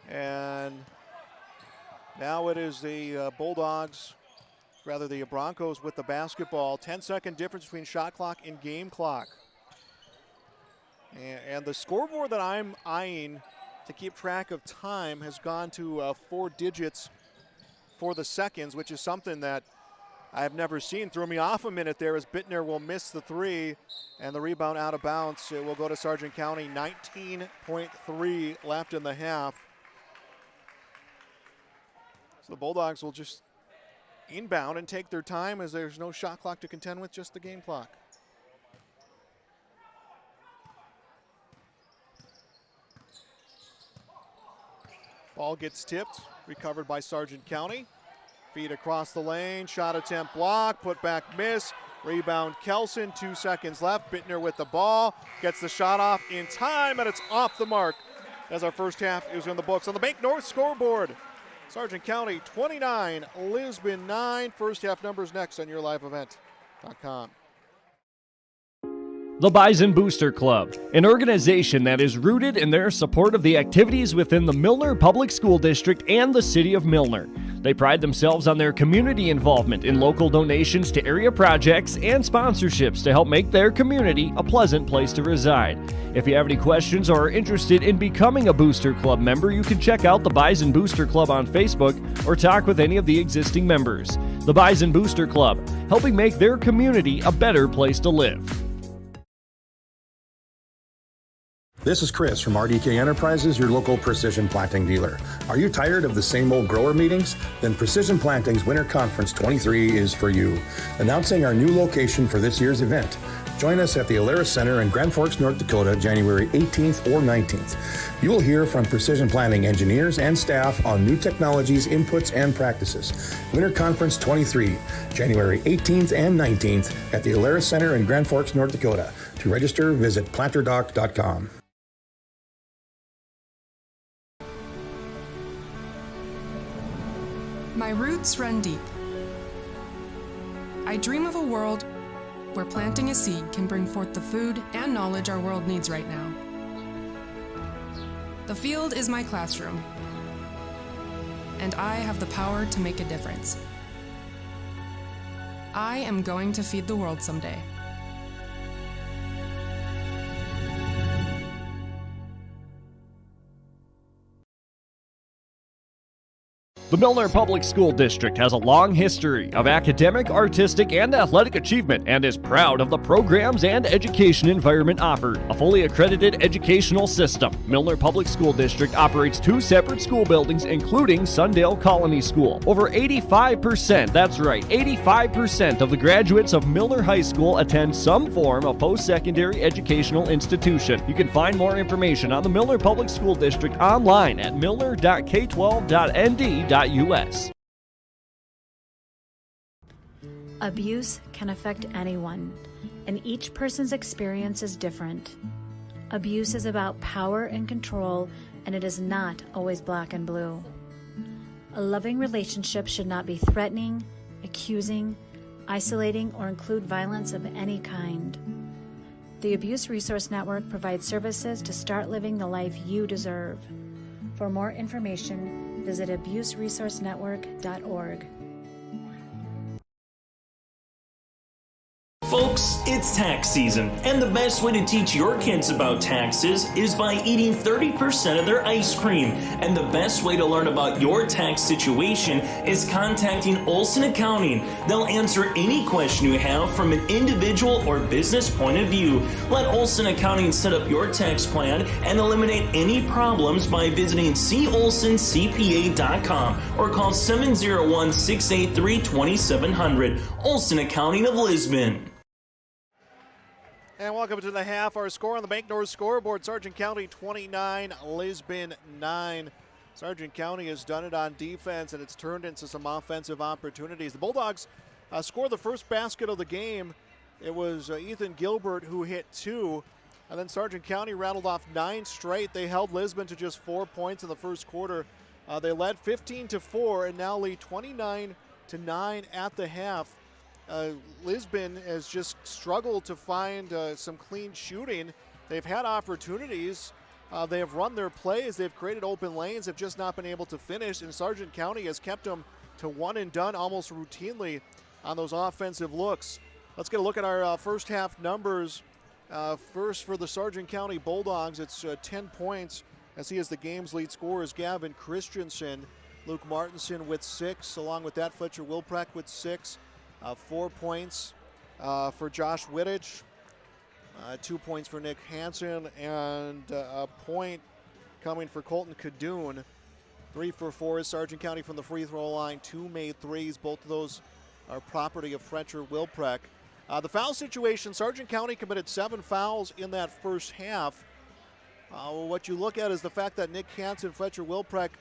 And now it is the Bulldogs, rather the Broncos with the basketball. 10-second difference between shot clock and game clock. And the scoreboard that I'm eyeing to keep track of time has gone to 4 digits for the seconds, which is something that I've never seen. Threw me off a minute there as Bittner will miss the 3 and the rebound out of bounds. It will go to Sargent County. 19.3 left in the half. So the Bulldogs will just inbound and take their time as there's no shot clock to contend with, just the game clock. Ball gets tipped, recovered by Sargent County. Feed across the lane, shot attempt block, put back miss, rebound Kelson, 2 seconds left. Bittner with the ball, gets the shot off in time, and it's off the mark as our first half is in the books. On the Bank North scoreboard, Sargent County 29, Lisbon 9. First half numbers next on YourLiveEvent.com. The Bison Booster Club, an organization that is rooted in their support of the activities within the Milner Public School District and the City of Milner. They pride themselves on their community involvement in local donations to area projects and sponsorships to help make their community a pleasant place to reside. If you have any questions or are interested in becoming a Booster Club member, you can check out the Bison Booster Club on Facebook or talk with any of the existing members. The Bison Booster Club, helping make their community a better place to live. This is Chris from RDK Enterprises, your local precision planting dealer. Are you tired of the same old grower meetings? Then Precision Planting's Winter Conference 23 is for you. Announcing our new location for this year's event. Join us at the Alaris Center in Grand Forks, North Dakota, January 18th or 19th. You will hear from Precision Planting engineers and staff on new technologies, inputs, and practices. Winter Conference 23, January 18th and 19th at the Alaris Center in Grand Forks, North Dakota. To register, visit planterdoc.com. My roots run deep. I dream of a world where planting a seed can bring forth the food and knowledge our world needs right now. The field is my classroom, and I have the power to make a difference. I am going to feed the world someday. The Milner Public School District has a long history of academic, artistic, and athletic achievement and is proud of the programs and education environment offered. A fully accredited educational system, Milner Public School District operates 2 separate school buildings, including Sundale Colony School. Over 85%, that's right, 85% of the graduates of Milner High School attend some form of post-secondary educational institution. You can find more information on the Milner Public School District online at milner.k12.nd.us. Abuse can affect anyone, and each person's experience is different. Abuse is about power and control, and it is not always black and blue. A loving relationship should not be threatening, accusing, isolating, or include violence of any kind. The Abuse Resource Network provides services to start living the life you deserve. For more information, visit abuseresourcenetwork.org. Folks, it's tax season, and the best way to teach your kids about taxes is by eating 30% of their ice cream. And the best way to learn about your tax situation is contacting Olson Accounting. They'll answer any question you have from an individual or business point of view. Let Olson Accounting set up your tax plan and eliminate any problems by visiting colsoncpa.com or call 701-683-2700. Olson Accounting of Lisbon. And welcome to the half. Our score on the Bank North scoreboard, Sargent County 29, Lisbon 9. Sargent County has done it on defense, and it's turned into some offensive opportunities. The Bulldogs scored the first basket of the game. It was Ethan Gilbert who hit 2, and then Sargent County rattled off 9 straight. They held Lisbon to just 4 points in the first quarter. They led 15-4 and now lead 29-9 at the half. Lisbon has just struggled to find some clean shooting. They've had opportunities. They have run their plays. They've created open lanes. Have just not been able to finish. And Sargent County has kept them to one and done almost routinely on those offensive looks. Let's get a look at our first half numbers. First for the Sargent County Bulldogs, it's 10 points. As he is the game's lead scorer is Gavin Christensen. Luke Martinson with 6. Along with that, Fletcher Wilprecht with 6. 4 points for Josh Wittich, 2 points for Nick Hansen, and a point coming for Colton Cadoon. 3 for 4 is Sargent County from the free throw line. 2 made threes. Both of those are property of Fletcher Wilprecht. The foul situation, Sargent County committed 7 fouls in that first half. What you look at is the fact that Nick Hansen and Fletcher Wilprecht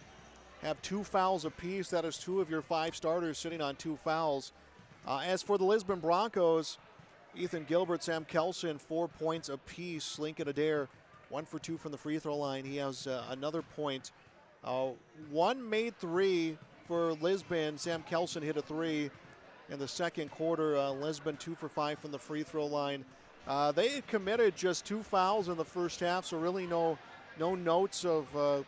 have 2 fouls apiece. That is 2 of your 5 starters sitting on 2 fouls. As for the Lisbon Broncos, Ethan Gilbert, Sam Kelson, 4 points apiece. Lincoln Adair, 1 for 2 from the free throw line. He has another point. 1 made 3 for Lisbon. Sam Kelson hit a 3 in the second quarter. Lisbon 2 for 5 from the free throw line. They committed just 2 fouls in the first half, so really no notes of a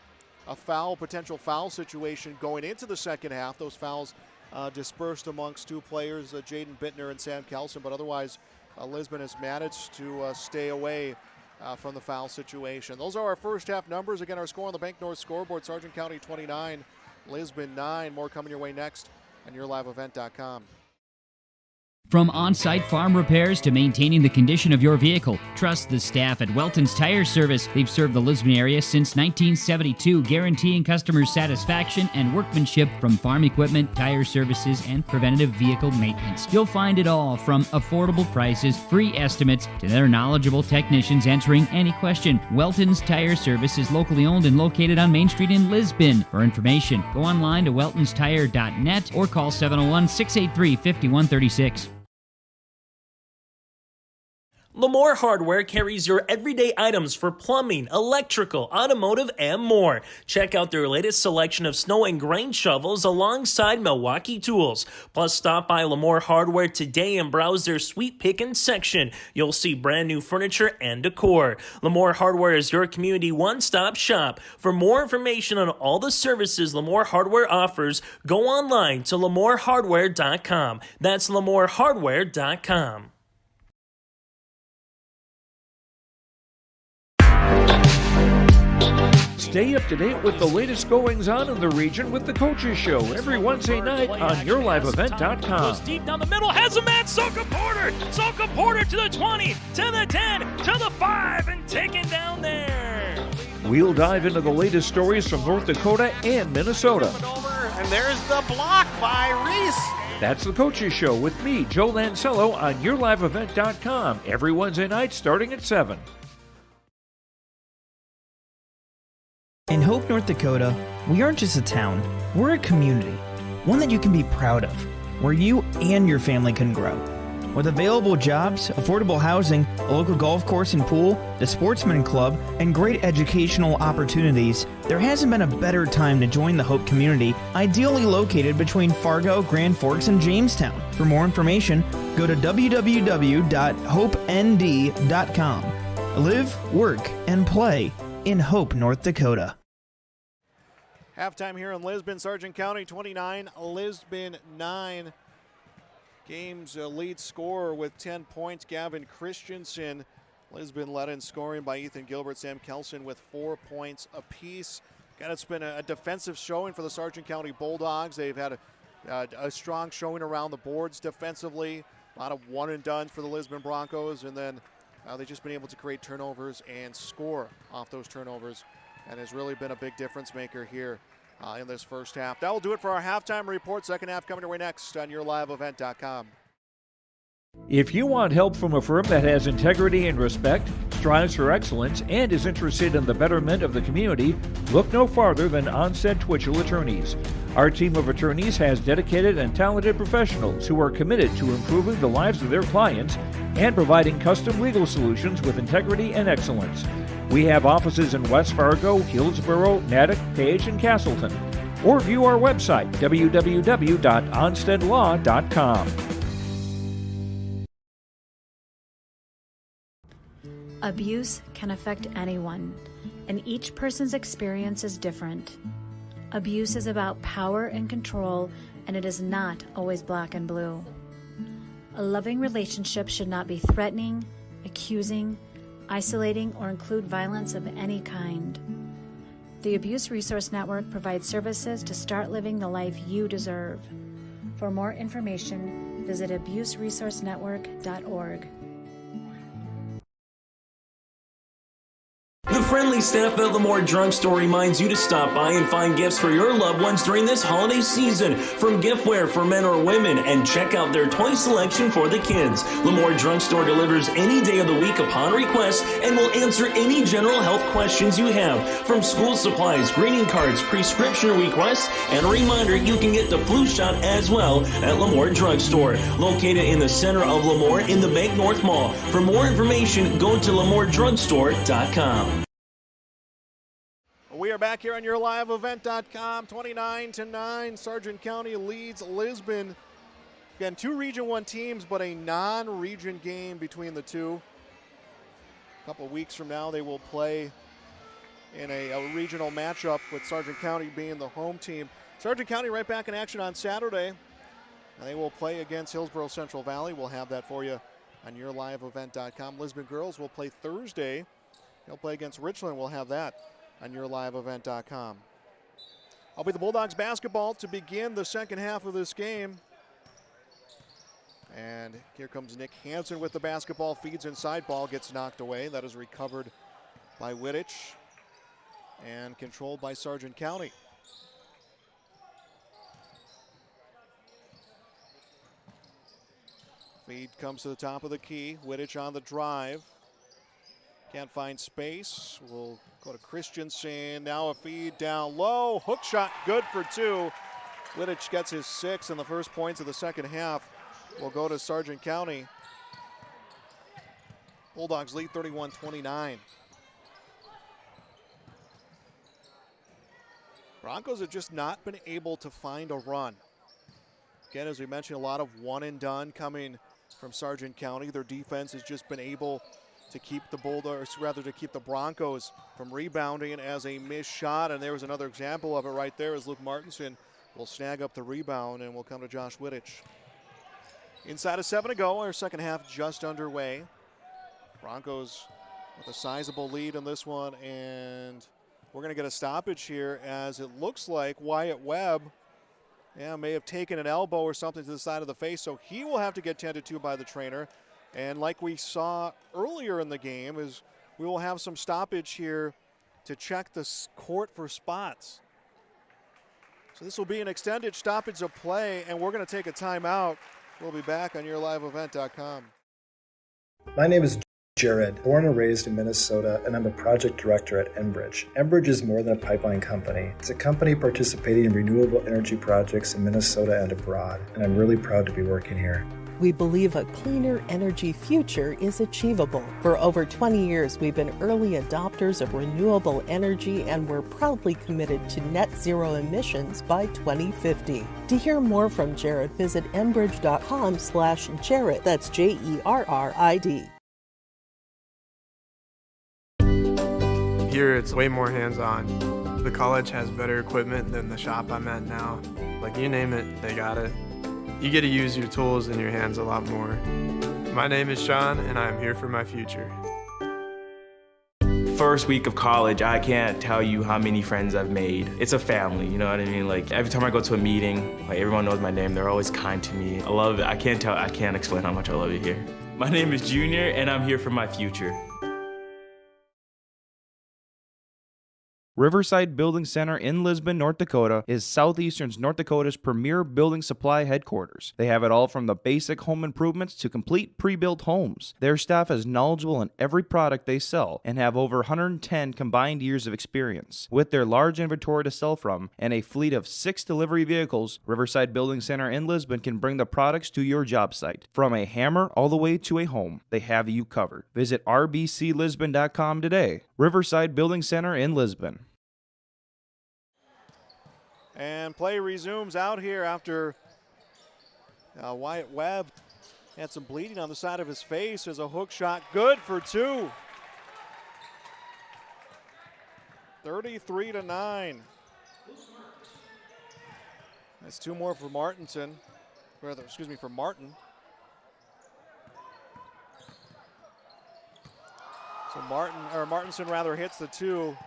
potential foul situation going into the second half. Those fouls dispersed amongst 2 players, Jaden Bittner and Sam Kelson, but otherwise Lisbon has managed to stay away from the foul situation. Those are our first half numbers. Again, our score on the Bank North scoreboard, Sargent County 29, Lisbon 9. More coming your way next on YourLiveEvent.com. From on-site farm repairs to maintaining the condition of your vehicle, trust the staff at Welton's Tire Service. They've served the Lisbon area since 1972, guaranteeing customer satisfaction and workmanship from farm equipment, tire services, and preventative vehicle maintenance. You'll find it all from affordable prices, free estimates, to their knowledgeable technicians answering any question. Welton's Tire Service is locally owned and located on Main Street in Lisbon. For information, go online to weltonstire.net or call 701-683-5136. Lamore Hardware carries your everyday items for plumbing, electrical, automotive, and more. Check out their latest selection of snow and grain shovels alongside Milwaukee tools. Plus, stop by Lamore Hardware today and browse their sweet pickin' section. You'll see brand new furniture and decor. Lamore Hardware is your community one-stop shop. For more information on all the services Lamore Hardware offers, go online to lamorehardware.com. That's lamorehardware.com. Stay up to date with the latest goings-on in the region with the Coaches Show every Wednesday night on YourLiveEvent.com. Goes deep down the middle, has a man, Soka Porter! Soka Porter to the 20, to the 10, to the 5, and taken down there. We'll dive into the latest stories from North Dakota and Minnesota. And there's the block by Reese. That's the Coaches Show with me, Joe Lancello, on YourLiveEvent.com every Wednesday night starting at 7. In Hope, North Dakota, we aren't just a town, we're a community, one that you can be proud of, where you and your family can grow. With available jobs, affordable housing, a local golf course and pool, the Sportsman Club, and great educational opportunities, there hasn't been a better time to join the Hope community, ideally located between Fargo, Grand Forks, and Jamestown. For more information, go to www.hopend.com. Live, work, and play in Hope, North Dakota. Halftime here in Lisbon, Sargent County 29, Lisbon 9. Game's lead scorer with 10 points, Gavin Christensen. Lisbon led in scoring by Ethan Gilbert, Sam Kelson with 4 points apiece. God, it's been a defensive showing for the Sargent County Bulldogs. They've had a strong showing around the boards defensively. A lot of one and done for the Lisbon Broncos, and then they've just been able to create turnovers and score off those turnovers, and has really been a big difference maker here in this first half. That will do it for our halftime report. Second half coming your way next on YourLiveEvent.com. If you want help from a firm that has integrity and respect, strives for excellence, and is interested in the betterment of the community, look no farther than Onstead Twitchell Attorneys. Our team of attorneys has dedicated and talented professionals who are committed to improving the lives of their clients and providing custom legal solutions with integrity and excellence. We have offices in West Fargo, Hillsborough, Natick, Page, and Castleton. Or view our website, www.onsteadlaw.com. Abuse can affect anyone, and each person's experience is different. Abuse is about power and control, and it is not always black and blue. A loving relationship should not be threatening, accusing, isolating, or include violence of any kind. The Abuse Resource Network provides services to start living the life you deserve. For more information, visit abuseresourcenetwork.org. The friendly staff at Lamore Drugstore reminds you to stop by and find gifts for your loved ones during this holiday season, from giftware for men or women, and check out their toy selection for the kids. Lamore Drugstore delivers any day of the week upon request and will answer any general health questions you have, from school supplies, greeting cards, prescription requests, and a reminder you can get the flu shot as well at Lamore Drugstore, located in the center of Lamore in the Bank North Mall. For more information, go to lamoredrugstore.com. We are back here on YourLiveEvent.com, 29-9. Sargent County leads Lisbon. Again, 2 Region 1 teams, but a non-region game between the two. A couple weeks from now, they will play in a regional matchup with Sargent County being the home team. Sargent County right back in action on Saturday. And they will play against Hillsborough Central Valley. We'll have that for you on YourLiveEvent.com. Lisbon girls will play Thursday. They'll play against Richland. We'll have that on YourLiveEvent.com. I'll be the Bulldogs basketball to begin the second half of this game. And here comes Nick Hansen with the basketball, feeds inside, ball gets knocked away. That is recovered by Wittich and controlled by Sargent County. Feed comes to the top of the key. Wittich on the drive. Can't find space. We'll go to Christensen. Now a feed down low. Hook shot good for two. Wittich gets his 6 in the first points of the second half. We'll go to Sargent County. Bulldogs lead 31-29. Broncos have just not been able to find a run. Again, as we mentioned, a lot of one and done coming from Sargent County. Their defense has just been able to keep the Bulldogs, rather to keep the Broncos from rebounding as a missed shot. And there was another example of it right there as Luke Martinson will snag up the rebound and will come to Josh Wittich. Inside of 7 to go, our second half just underway. Broncos with a sizable lead in this one, and we're going to get a stoppage here as it looks like Wyatt Webb may have taken an elbow or something to the side of the face, so he will have to get tended to by the trainer. And like we saw earlier in the game, is we will have some stoppage here to check the court for spots. So this will be an extended stoppage of play, and we're going to take a timeout. We'll be back on YourLiveEvent.com. My name is Jared, born and raised in Minnesota, and I'm a project director at Enbridge. Enbridge is more than a pipeline company. It's a company participating in renewable energy projects in Minnesota and abroad, and I'm really proud to be working here. We believe a cleaner energy future is achievable. For over 20 years, we've been early adopters of renewable energy, and we're proudly committed to net zero emissions by 2050. To hear more from Jared, visit enbridge.com/Jared. That's JERRID. Here it's way more hands-on. The college has better equipment than the shop I'm at now. Like, you name it, they got it. You get to use your tools and your hands a lot more. My name is Sean, and I'm here for my future. First week of college, I can't tell you how many friends I've made. It's a family, you know what I mean? Like, every time I go to a meeting, like, everyone knows my name. They're always kind to me. I love it. I can't explain how much I love it here. My name is Junior, and I'm here for my future. Riverside Building Center in Lisbon, North Dakota is Southeastern North Dakota's premier building supply headquarters. They have it all from the basic home improvements to complete pre-built homes. Their staff is knowledgeable in every product they sell and have over 110 combined years of experience. With their large inventory to sell from and a fleet of 6 delivery vehicles, Riverside Building Center in Lisbon can bring the products to your job site. From a hammer all the way to a home, they have you covered. Visit rbclisbon.com today. Riverside Building Center in Lisbon. And play resumes out here after Wyatt Webb had some bleeding on the side of his face as a hook shot good for two. 33-9. That's 2 more for Martinson. For Martin. So Martinson hits the 2.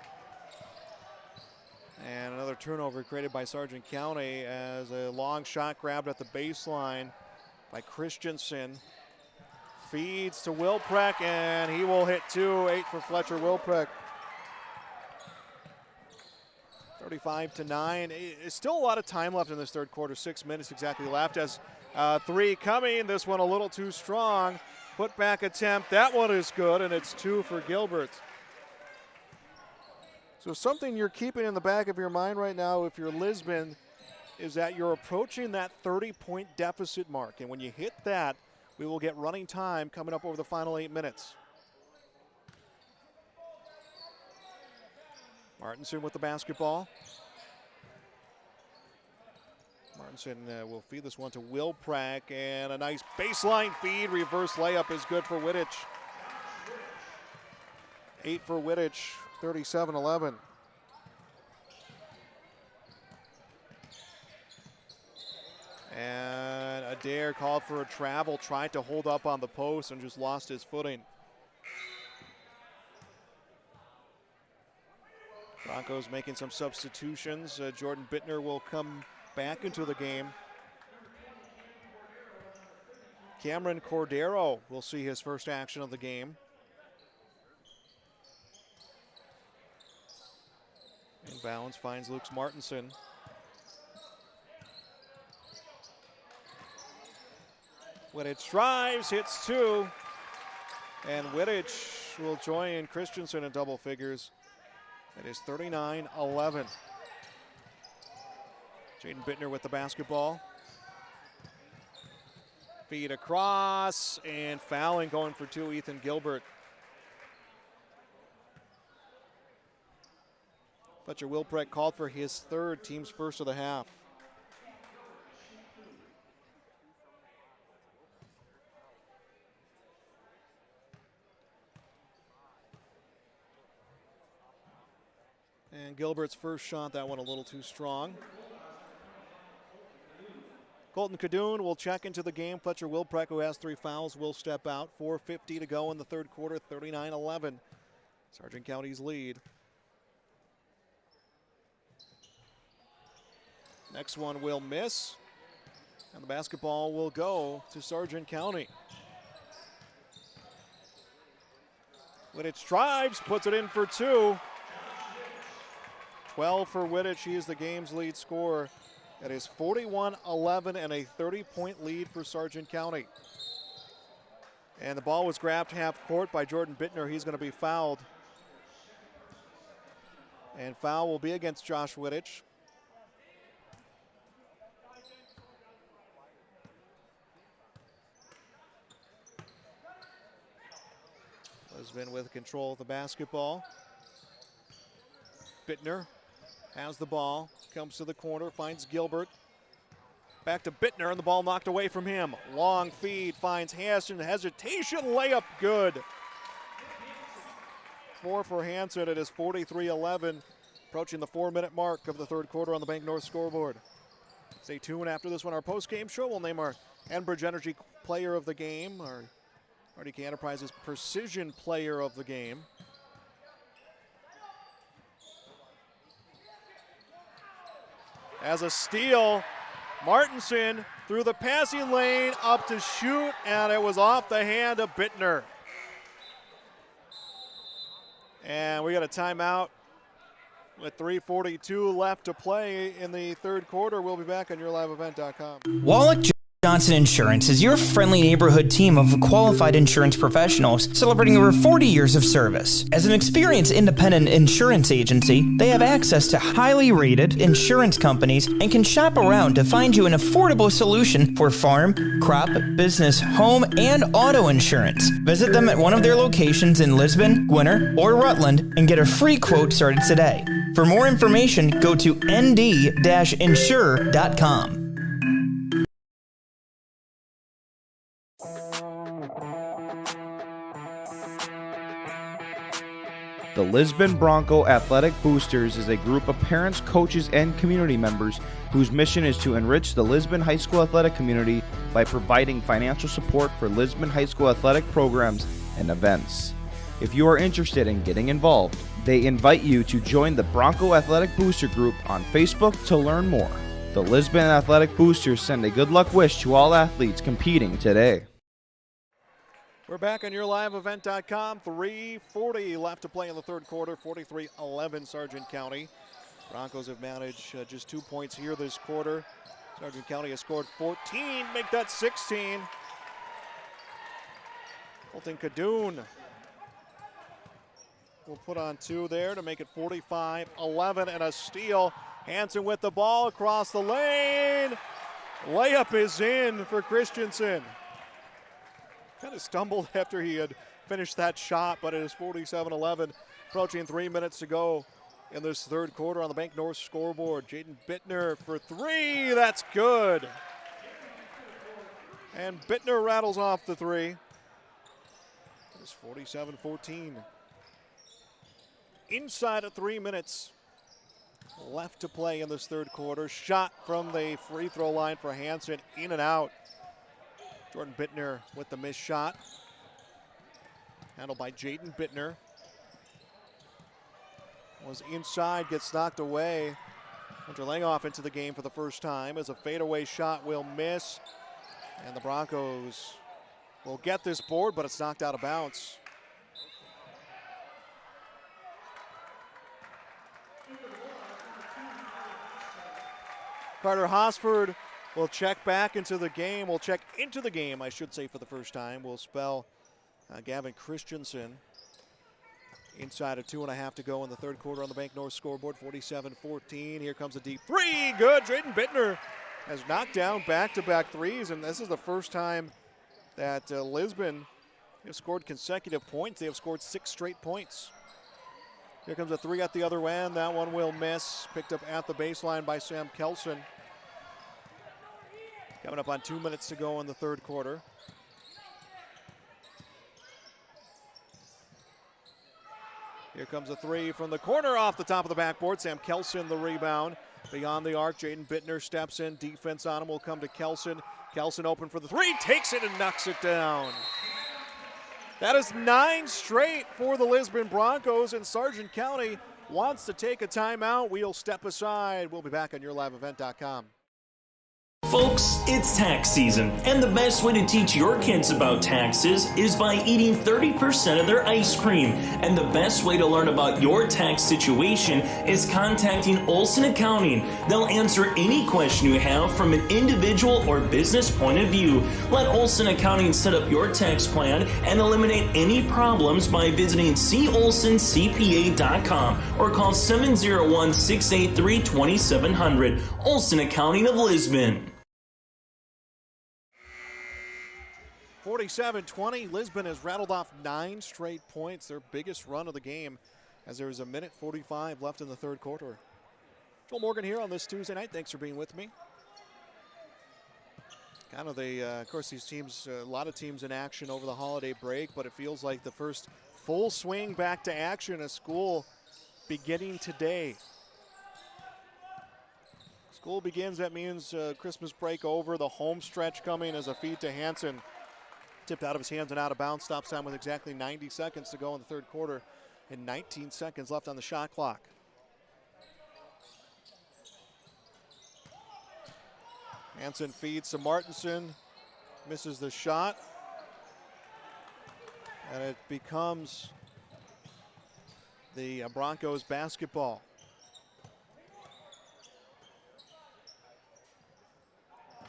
And another turnover created by Sargent County as a long shot grabbed at the baseline by Christensen. Feeds to Wilpreck, and he will hit 2. 8 for Fletcher Wilpreck. 35-9. It's still a lot of time left in this third quarter. 6 minutes exactly left as 3 coming. This one a little too strong. Put back attempt. That one is good, and it's 2 for Gilbert. So something you're keeping in the back of your mind right now if you're Lisbon is that you're approaching that 30-point deficit mark. And when you hit that, we will get running time coming up over the final 8 minutes. Martinson with the basketball. Martinson will feed this one to Wilprack, and a nice baseline feed. Reverse layup is good for Wittich. 8 for Wittich. 37-11. And Adair called for a travel, tried to hold up on the post and just lost his footing. Broncos making some substitutions. Jordan Bittner will come back into the game. Cameron Cordero will see his first action of the game. Inbounds finds Luke Martinson. Wittich drives, hits two. And Wittich will join Christensen in double figures. It is 39-11. Jaden Bittner with the basketball. Feed across, and fouling going for two, Ethan Gilbert. Fletcher Wilprecht called for his third, team's first of the half. And Gilbert's first shot, that one a little too strong. Colton Cadoon will check into the game. Fletcher Wilprecht, who has 3 fouls, will step out. 4:50 to go in the third quarter, 39-11. Sargent County's lead. Next one will miss. And the basketball will go to Sargent County. Wittich drives, puts it in for two. 12 for Wittich. He is the game's lead scorer. It is 41-11 and a 30-point lead for Sargent County. And the ball was grabbed half court by Jordan Bittner. He's going to be fouled. And foul will be against Josh Wittich. Lisbon with control of the basketball. Bittner has the ball, comes to the corner, finds Gilbert. Back to Bittner, and the ball knocked away from him. Long feed, finds Hanson, hesitation, layup good. 4 for Hanson. It is 43-11, approaching the 4-minute mark of the third quarter on the Bank North scoreboard. Stay tuned after this one. Our post-game show will name our Enbridge Energy Player of the Game, our RDK Enterprises Precision Player of the Game. As a steal, Martinson through the passing lane, up to shoot, and it was off the hand of Bittner. And we got a timeout with 3:42 left to play in the third quarter. We'll be back on YourLiveEvent.com. Wallach Johnson Insurance is your friendly neighborhood team of qualified insurance professionals celebrating over 40 years of service. As an experienced independent insurance agency, they have access to highly rated insurance companies and can shop around to find you an affordable solution for farm, crop, business, home, and auto insurance. Visit them at one of their locations in Lisbon, Gwinner, or Rutland and get a free quote started today. For more information, go to nd-insure.com. The Lisbon Bronco Athletic Boosters is a group of parents, coaches, and community members whose mission is to enrich the Lisbon High School athletic community by providing financial support for Lisbon High School athletic programs and events. If you are interested in getting involved, they invite you to join the Bronco Athletic Booster Group on Facebook to learn more. The Lisbon Athletic Boosters send a good luck wish to all athletes competing today. We're back on YourLiveEvent.com. 3:40 left to play in the third quarter. 43-11 Sargent County. Broncos have managed just 2 points here this quarter. Sargent County has scored 14. Make that 16. Colton Cadoon will put on 2 there to make it 45-11 and a steal. Hanson with the ball across the lane. Layup is in for Christensen. Kind of stumbled after he had finished that shot, but it is 47-11, approaching 3 minutes to go in this third quarter on the Bank North scoreboard. Jaden Bittner for 3, that's good. And Bittner rattles off the 3. It is 47-14. Inside of 3 minutes left to play in this third quarter. Shot from the free throw line for Hanson, in and out. Jordan Bittner with the missed shot. Handled by Jaden Bittner. Was inside, gets knocked away. Hunter Langhoff into the game for the first time as a fadeaway shot will miss. And the Broncos will get this board, but it's knocked out of bounds. Carter Hosford will check back into the game. Will check into the game, I should say, for the first time. We'll spell Gavin Christensen. Inside of 2.5 to go in the third quarter on the Bank North scoreboard, 47-14. Here comes a deep three. Good. Jaden Bittner has knocked down back-to-back threes, and this is the first time that Lisbon has scored consecutive points. They have scored 6 straight points. Here comes a three at the other end. That one will miss. Picked up at the baseline by Sam Kelson. Coming up on 2 minutes to go in the third quarter. Here comes a three from the corner off the top of the backboard. Sam Kelson the rebound. Beyond the arc, Jaden Bittner steps in. Defense on him will come to Kelson. Kelson open for the three. Takes it and knocks it down. That is 9 straight for the Lisbon Broncos, and Sargent County wants to take a timeout. We'll step aside. We'll be back on YourLiveEvent.com. Folks, it's tax season, and the best way to teach your kids about taxes is by eating 30% of their ice cream. And the best way to learn about your tax situation is contacting Olson Accounting. They'll answer any question you have from an individual or business point of view. Let Olson Accounting set up your tax plan and eliminate any problems by visiting colsoncpa.com or call 701-683-2700. Olson Accounting of Lisbon. 47-20, Lisbon has rattled off 9 straight points, their biggest run of the game, as there is a minute 45 left in the third quarter. Joel Morgan here on this Tuesday night. Thanks for being with me. Kind of of course, these teams, a lot of teams in action over the holiday break, but it feels like the first full swing back to action as school beginning today. School begins, that means Christmas break over, the home stretch coming as a feed to Hansen. Tipped out of his hands and out of bounds. Stops time with exactly 90 seconds to go in the third quarter and 19 seconds left on the shot clock. Hansen feeds to Martinson. Misses the shot. And it becomes the Broncos basketball.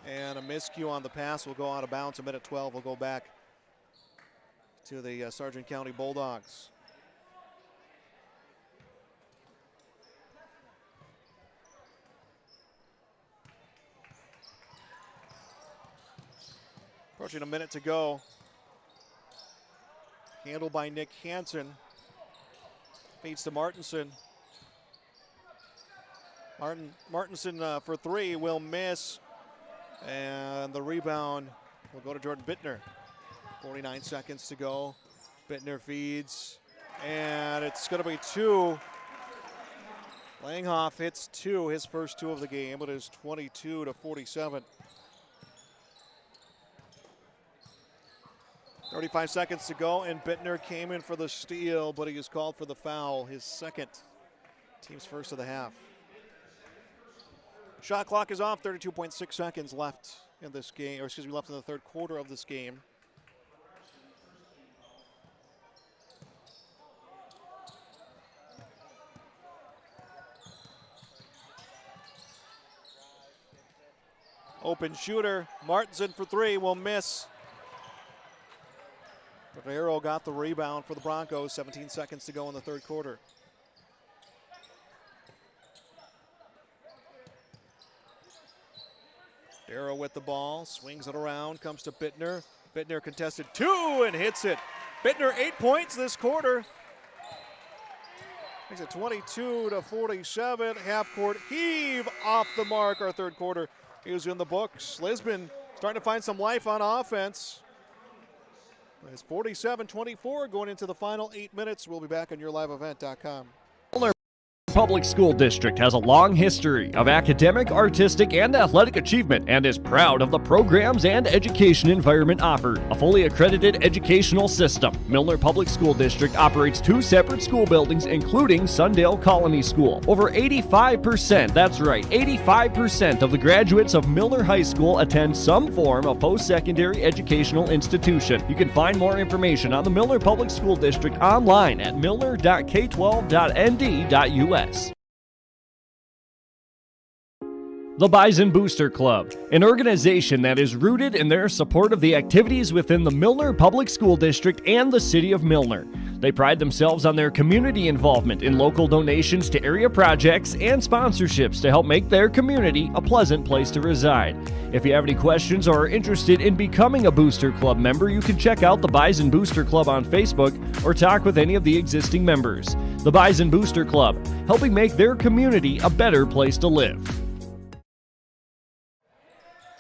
And a miscue on the pass will go out of bounds. A minute 12 will go back to the Sargent County Bulldogs. Approaching a minute to go. Handled by Nick Hansen. Feeds to Martinson. Martinson for three will miss. And the rebound will go to Jordan Bittner. 49 seconds to go. Bittner feeds. And it's going to be 2. Langhoff hits 2, his first 2 of the game. It is 22-47. 35 seconds to go, and Bittner came in for the steal, but he is called for the foul, his second. Team's first of the half. Shot clock is off, 32.6 seconds left in this game, or excuse me, left in the third quarter of this game. Open shooter, Martinson for 3 will miss. Rivero got the rebound for the Broncos, 17 seconds to go in the third quarter. Darrow with the ball, swings it around, comes to Bittner. Bittner contested 2 and hits it. Bittner 8 points this quarter. Makes it 22-47. Half-court heave off the mark. Our third quarter is in the books. Lisbon starting to find some life on offense. It's 47-24 going into the final 8 minutes. We'll be back on YourLiveEvent.com. Public School District has a long history of academic, artistic, and athletic achievement and is proud of the programs and education environment offered. A fully accredited educational system, Milner Public School District operates 2 separate school buildings, including Sundale Colony School. Over 85%, that's right, 85% of the graduates of Milner High School attend some form of post-secondary educational institution. You can find more information on the Milner Public School District online at milner.k12.nd.us. The Bison Booster Club, an organization that is rooted in their support of the activities within the Milner Public School District and the City of Milner. They pride themselves on their community involvement in local donations to area projects and sponsorships to help make their community a pleasant place to reside. If you have any questions or are interested in becoming a Booster Club member, you can check out the Bison Booster Club on Facebook or talk with any of the existing members. The Bison Booster Club, helping make their community a better place to live.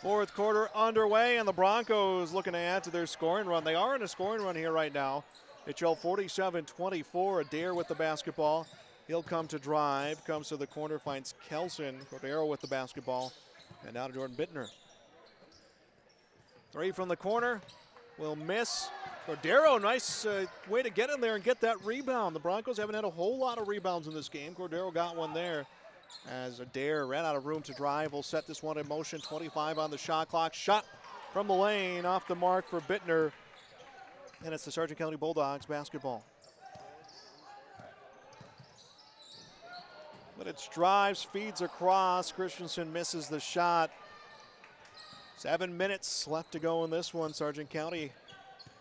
Fourth quarter underway, and the Broncos looking to add to their scoring run. They are in a scoring run here right now. They trail 47-24. Adair with the basketball. He'll come to drive. Comes to the corner, finds Kelson. Cordero with the basketball. And now to Jordan Bittner. 3 from the corner. Will miss. Cordero, nice way to get in there and get that rebound. The Broncos haven't had a whole lot of rebounds in this game. Cordero got one there as Adair ran out of room to drive. Will set this one in motion. 25 on the shot clock. Shot from the lane, off the mark for Bittner. And it's the Sargent County Bulldogs basketball. But it's drives, feeds across. Christensen misses the shot. 7 minutes left to go in this one. Sargent County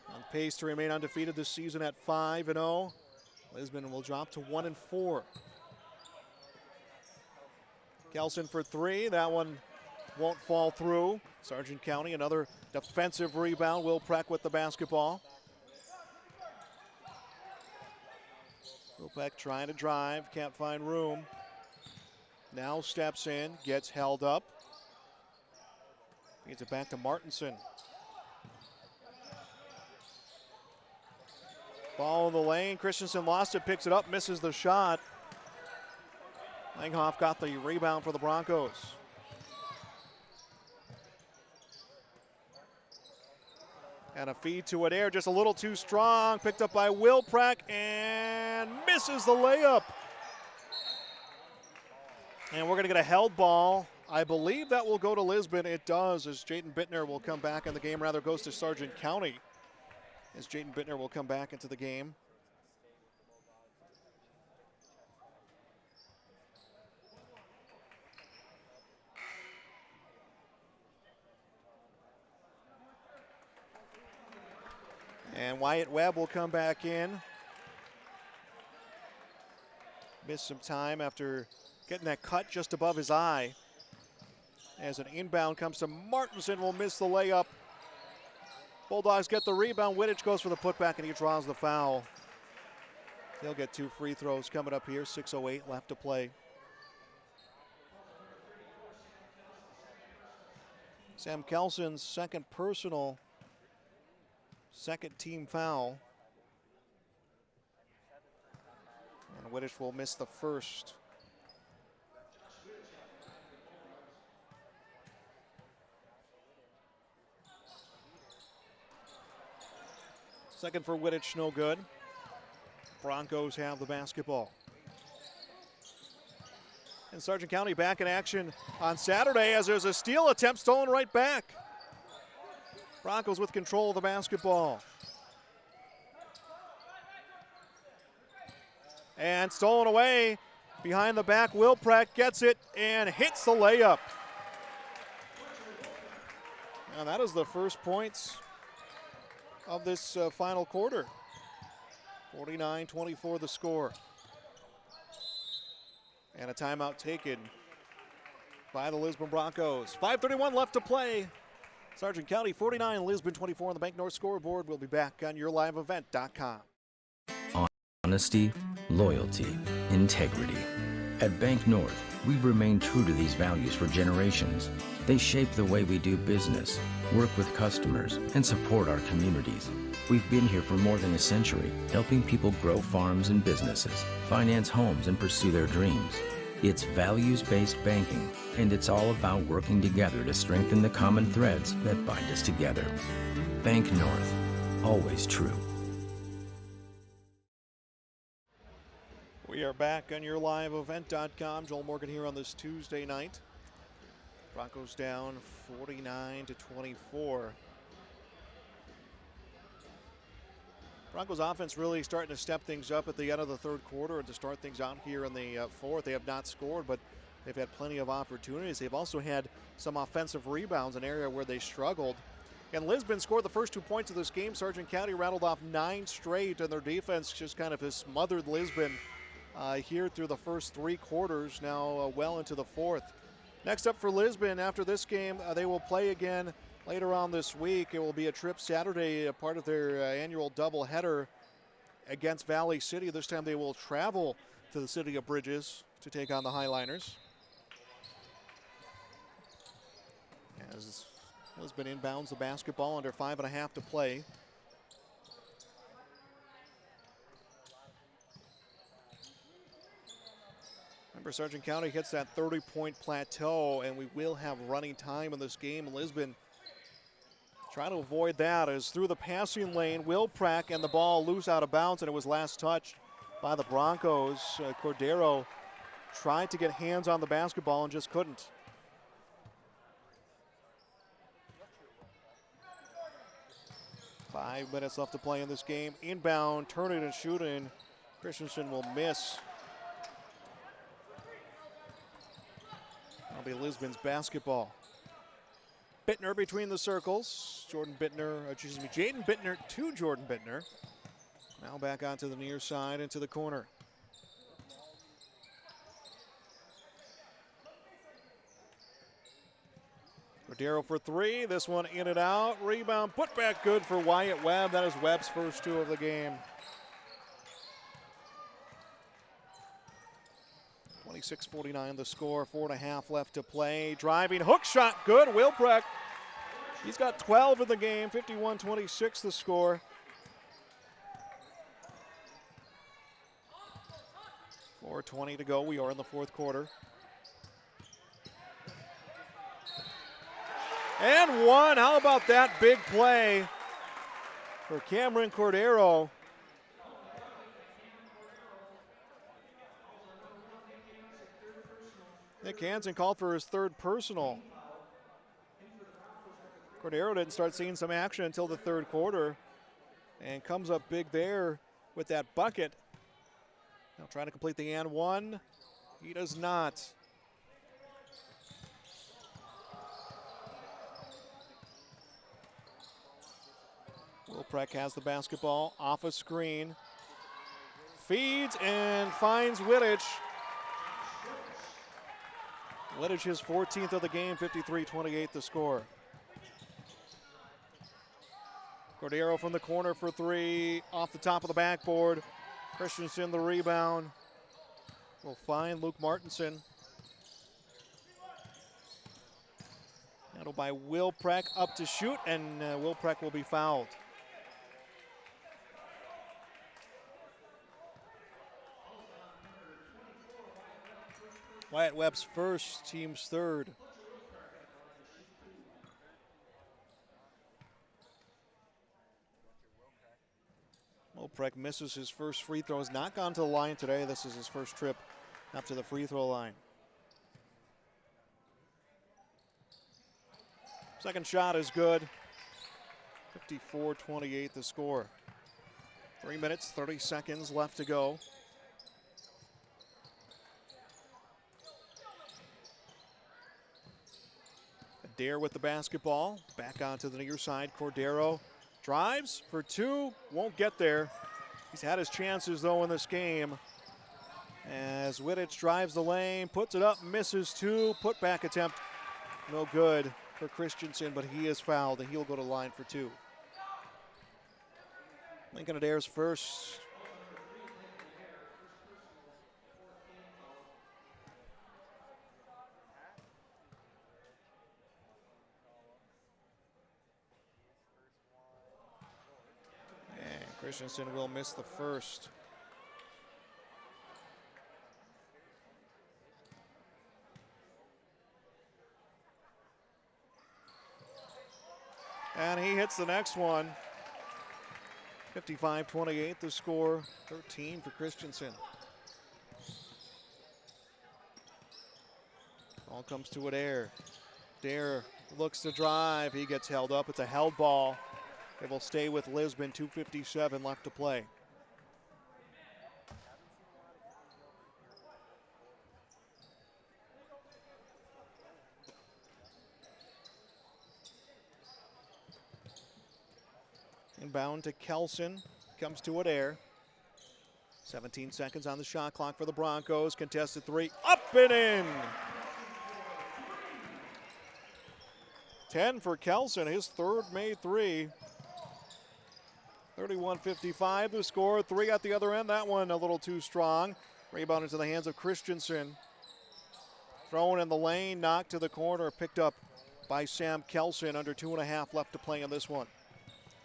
on pace to remain undefeated this season at 5-0. Lisbon will drop to 1-4. Kelson for 3. That one won't fall through. Sargent County, another defensive rebound. Will Preck with the basketball. Wilpeck trying to drive, can't find room. Now steps in, gets held up. Gets it back to Martinson. Ball in the lane, Christensen lost it, picks it up, misses the shot. Langhoff got the rebound for the Broncos. And a feed to Adair, just a little too strong. Picked up by Wilpreck and misses the layup. And we're going to get a held ball. I believe that will go to Lisbon. It does, as Jaden Bittner will come back, and the game rather goes to Sargent County, as Jaden Bittner will come back into the game. And Wyatt Webb will come back in. Missed some time after getting that cut just above his eye. As an inbound comes to Martinson, will miss the layup. Bulldogs get the rebound. Wittich goes for the putback and he draws the foul. He'll get 2 free throws coming up here. 6:08 left to play. Sam Kelson's second personal. Second team foul. And Wittich will miss the first. Second for Wittich, no good. Broncos have the basketball. And Sargent County back in action on Saturday as there's a steal attempt stolen right back. Broncos with control of the basketball. And stolen away behind the back. Wilpreck gets it and hits the layup. And that is the first points of this final quarter. 49-24 the score. And a timeout taken by the Lisbon Broncos. 5:31 left to play. Sargent County 49, Lisbon 24 on the Bank North scoreboard. We'll be back on yourliveevent.com. Honesty, loyalty, integrity. At Bank North, we've remained true to these values for generations. They shape the way we do business, work with customers, and support our communities. We've been here for more than a century, helping people grow farms and businesses, finance homes, and pursue their dreams. It's values-based banking, and it's all about working together to strengthen the common threads that bind us together. Bank North, always true. We are back on YourLiveEvent.com. Joel Morgan here on this Tuesday night. Broncos down 49-24. Broncos offense really starting to step things up at the end of the third quarter and to start things out here in the fourth. They have not scored, but they've had plenty of opportunities. They've also had some offensive rebounds, an area where they struggled. And Lisbon scored the first 2 points of this game. Sargent County rattled off 9 straight, and their defense just kind of has smothered Lisbon here through the first 3 quarters, now well into the fourth. Next up for Lisbon after this game, they will play again later on this week. It will be a trip Saturday, a part of their annual doubleheader against Valley City. This time they will travel to the city of Bridges to take on the Highliners. As Lisbon inbounds the basketball, under 5.5 to play. Remember, Sargent County hits that 30-point plateau, and we will have running time in this game. Lisbon trying to avoid that as through the passing lane, Wilprack and the ball loose out of bounds, and it was last touched by the Broncos. Cordero tried to get hands on the basketball and just couldn't. Five minutes left to play in this game. Inbound, turning and shooting. Christensen will miss. That'll be Lisbon's basketball. Bittner between the circles. Jaden Bittner to Jordan Bittner. Now back onto the near side into the corner. Cordero for 3. This one in and out. Rebound put back good for Wyatt Webb. That is Webb's first 2 of the game. 26-49 the score. 4.5 left to play. Driving hook shot good. Wilprack. He's got 12 in the game. 51-26 the score. 4:20 to go. We are in the fourth quarter. And one. How about that big play for Cameron Cordero? Nick Hansen called for his 3rd personal. Cordero didn't start seeing some action until the 3rd quarter and comes up big there with that bucket. Now trying to complete the and one. He does not. Wilprack has the basketball off a screen. Feeds and finds Wittich. Wittich his 14th of the game, 53-28 the score. Cordero from the corner for 3, off the top of the backboard. Christensen the rebound. Will find Luke Martinson. Handled by Wilprack up to shoot, and Wilprack will be fouled. Wyatt Webb's first, team's 3rd. Wilprack misses his first free throw. Has not gone to the line today. This is his first trip up to the free throw line. Second shot is good. 54-28 the score. 3 minutes, 30 seconds left to go. Adair with the basketball. Back onto the near side. Cordero drives for 2. Won't get there. He's had his chances, though, in this game. As Wittich drives the lane, puts it up, misses 2. Put-back attempt, no good for Christensen, but he is fouled, and he'll go to the line for 2. Lincoln Adair's first. Christensen will miss the first. And he hits the next one. 55-28 the score, 13 for Christensen. Ball comes to Adair. Adair looks to drive. He gets held up. It's a held ball. It will stay with Lisbon. 2:57 left to play. Inbound to Kelson. Comes to Adair. 17 seconds on the shot clock for the Broncos. Contested three. Up and in. 10 for Kelson. His third made three. 31-55 the score. Three at the other end. That one a little too strong. Rebound into the hands of Christensen. Thrown in the lane. Knocked to the corner. Picked up by Sam Kelson. Under 2.5 left to play in this one.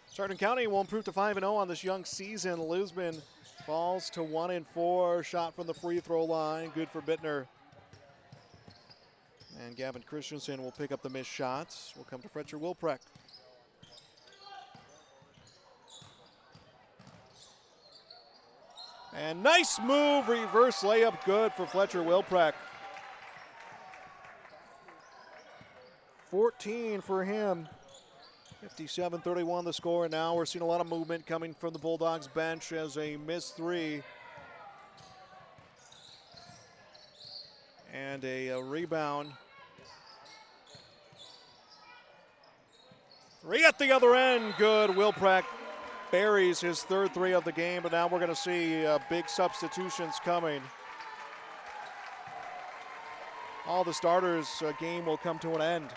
Sargent County will improve to 5-0 on this young season. Lisbon falls to 1-4. Shot from the free throw line. Good for Bittner. And Gavin Christensen will pick up the missed shots. Will come to Fletcher Wilprecht. And nice move, reverse layup, good for Fletcher Wilprecht. 14 for him. 57-31 the score, and now we're seeing a lot of movement coming from the Bulldogs bench as a missed three. And a rebound. Three at the other end, good. Wilprecht buries his third three of the game, but now we're going to see big substitutions coming. All the starters' game will come to an end.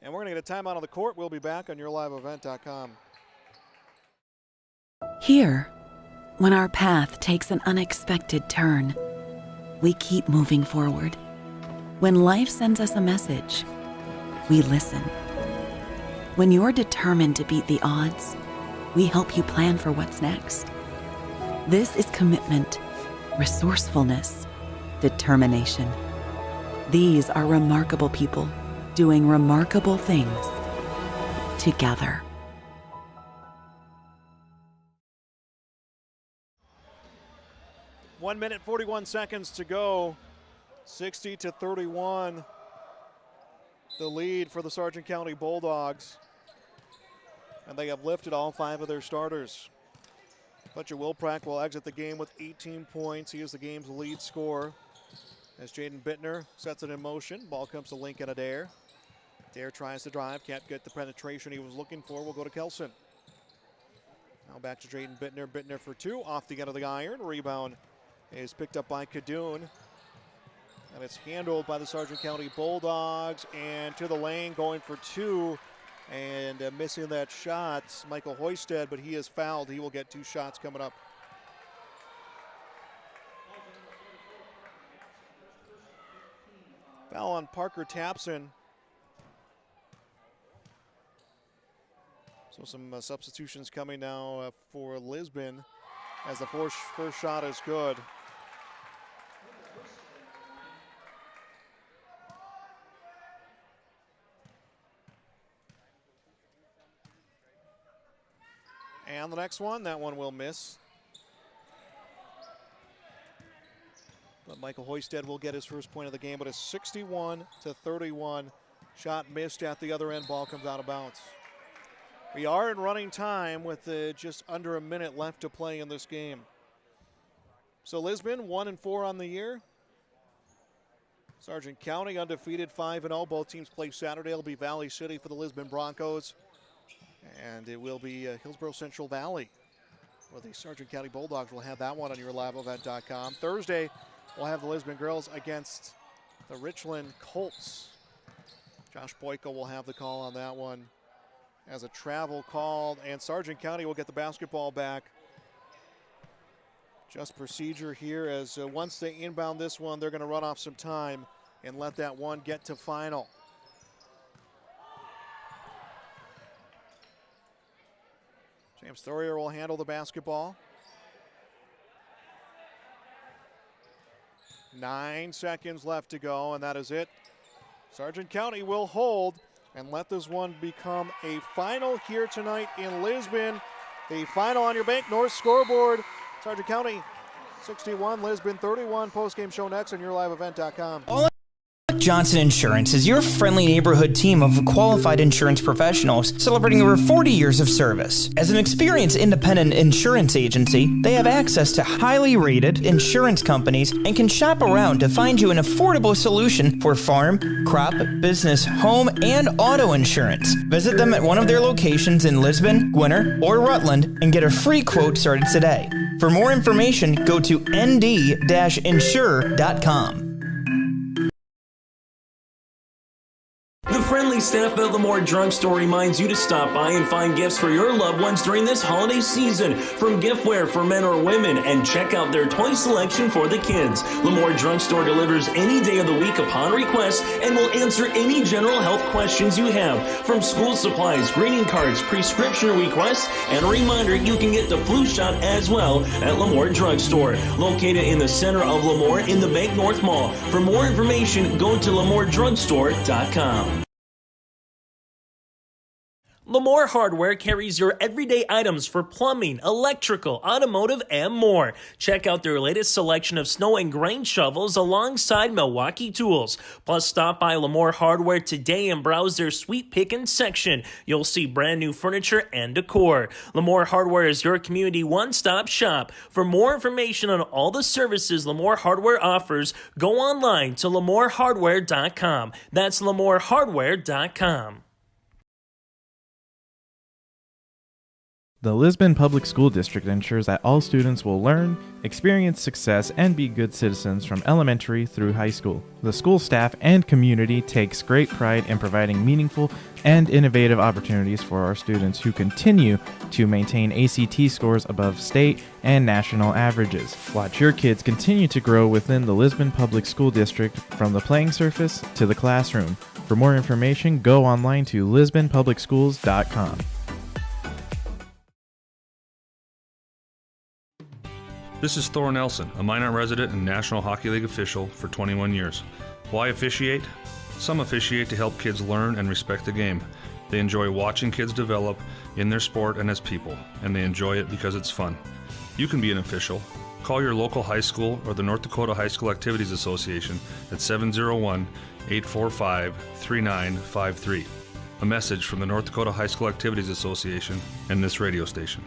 And we're going to get a timeout on the court. We'll be back on YourLiveEvent.com. Here, when our path takes an unexpected turn, we keep moving forward. When life sends us a message, we listen. When you're determined to beat the odds, we help you plan for what's next. This is commitment, resourcefulness, determination. These are remarkable people doing remarkable things together. One minute, 41 seconds to go. 60-31. The lead for the Sargent County Bulldogs. And they have lifted all 5 of their starters. Fletcher Wilprecht will exit the game with 18 points. He is the game's lead scorer. As Jaden Bittner sets it in motion. Ball comes to Lincoln Adair. Adair tries to drive, can't get the penetration he was looking for. Will go to Kelson. Now back to Jaden Bittner. Bittner for two, off the end of the iron. Rebound is picked up by Kadoon. And it's handled by the Sargent County Bulldogs. And to the lane, going for two. And missing that shot, Michael Hoisted, but he is fouled. He will get 2 shots coming up. Foul on Parker Tapson. So some substitutions coming now for Lisbon as the first shot is good. And the next one, that one will miss. But Michael Hoisted will get his first point of the game, but it's 61-31. Shot missed at the other end, ball comes out of bounds. We are in running time with just under a minute left to play in this game. So Lisbon 1-4 on the year. Sargent County undefeated 5-0. Both teams play Saturday. It'll be Valley City for the Lisbon Broncos. And it will be Hillsborough Central Valley, where the Sargent County Bulldogs will have that one on YourLiveEvent.com. Thursday, we'll have the Lisbon Girls against the Richland Colts. Josh Boyko will have the call on that one as a travel call, and Sargent County will get the basketball back. Just procedure here as once they inbound this one, they're going to run off some time and let that one get to final. James Thoria will handle the basketball. 9 seconds left to go, and that is it. Sargent County will hold and let this one become a final here tonight in Lisbon. The final on your Bank North scoreboard. Sargent County 61, Lisbon 31. Postgame show next on YourLiveEvent.com. Johnson Insurance is your friendly neighborhood team of qualified insurance professionals celebrating over 40 years of service. As an experienced independent insurance agency, they have access to highly rated insurance companies and can shop around to find you an affordable solution for farm, crop, business, home, and auto insurance. Visit them at one of their locations in Lisbon, Gwinner, or Rutland and get a free quote started today. For more information, go to nd-insure.com. The friendly staff at Lemoore Drugstore reminds you to stop by and find gifts for your loved ones during this holiday season, from giftware for men or women, and check out their toy selection for the kids. Lemoore Drugstore delivers any day of the week upon request and will answer any general health questions you have, from school supplies, greeting cards, prescription requests, and a reminder you can get the flu shot as well at Lemoore Drugstore, located in the center of Lemoore in the Bank North Mall. For more information, go to LemooreDrugstore.com. Lemoore Hardware carries your everyday items for plumbing, electrical, automotive, and more. Check out their latest selection of snow and grain shovels alongside Milwaukee tools. Plus, stop by Lemoore Hardware today and browse their sweet pickin' section. You'll see brand new furniture and decor. Lemoore Hardware is your community one-stop shop. For more information on all the services Lemoore Hardware offers, go online to LemooreHardware.com. That's LemooreHardware.com. The Lisbon Public School District ensures that all students will learn, experience success, and be good citizens from elementary through high school. The school staff and community takes great pride in providing meaningful and innovative opportunities for our students who continue to maintain ACT scores above state and national averages. Watch your kids continue to grow within the Lisbon Public School District from the playing surface to the classroom. For more information, go online to lisbonpublicschools.com. This is Thor Nelson, a Minot resident and National Hockey League official for 21 years. Why officiate? Some officiate to help kids learn and respect the game. They enjoy watching kids develop in their sport and as people, and they enjoy it because it's fun. You can be an official. Call your local high school or the North Dakota High School Activities Association at 701-845-3953. A message from the North Dakota High School Activities Association and this radio station.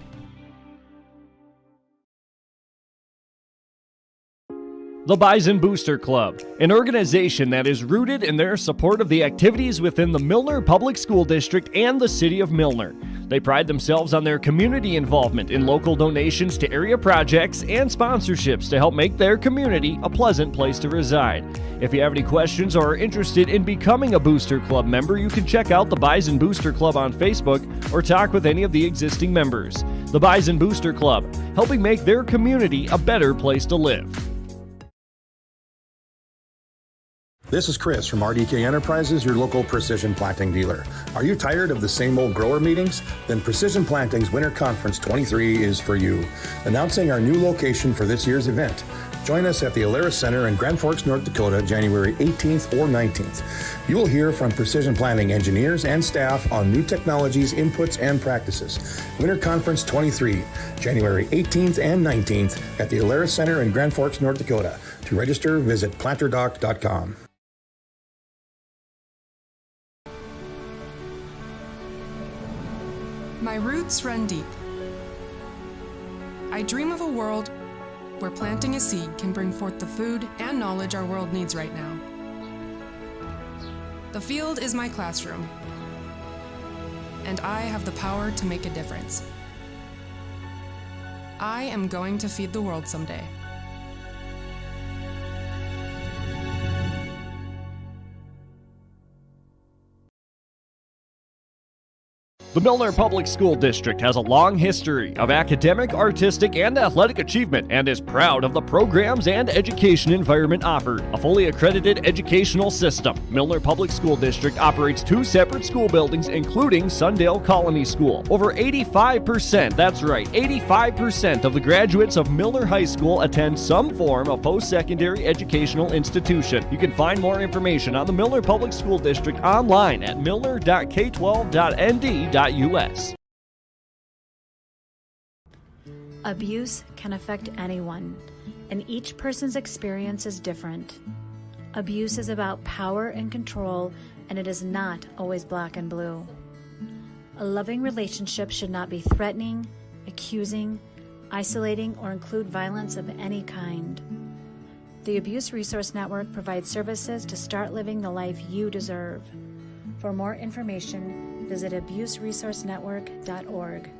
The Bison Booster Club, an organization that is rooted in their support of the activities within the Milner Public School District and the City of Milner. They pride themselves on their community involvement in local donations to area projects and sponsorships to help make their community a pleasant place to reside. If you have any questions or are interested in becoming a Booster Club member, you can check out the Bison Booster Club on Facebook or talk with any of the existing members. The Bison Booster Club, helping make their community a better place to live. This is Chris from RDK Enterprises, your local precision planting dealer. Are you tired of the same old grower meetings? Then Precision Planting's Winter Conference 23 is for you. Announcing our new location for this year's event. Join us at the Alaris Center in Grand Forks, North Dakota, January 18th or 19th. You will hear from Precision Planting engineers and staff on new technologies, inputs, and practices. Winter Conference 23, January 18th and 19th at the Alaris Center in Grand Forks, North Dakota. To register, visit planterdoc.com. My roots run deep. I dream of a world where planting a seed can bring forth the food and knowledge our world needs right now. The field is my classroom, and I have the power to make a difference. I am going to feed the world someday. The Milner Public School District has a long history of academic, artistic, and athletic achievement and is proud of the programs and education environment offered. A fully accredited educational system, Milner Public School District operates 2 separate school buildings, including Sundale Colony School. Over 85%, that's right, 85% of the graduates of Milner High School attend some form of post-secondary educational institution. You can find more information on the Milner Public School District online at milner.k12.nd.us. Abuse can affect anyone, and each person's experience is different. Abuse is about power and control, and it is not always black and blue. A loving relationship should not be threatening, accusing, isolating, or include violence of any kind. The Abuse Resource Network provides services to start living the life you deserve. For more information, visit abuseresourcenetwork.org.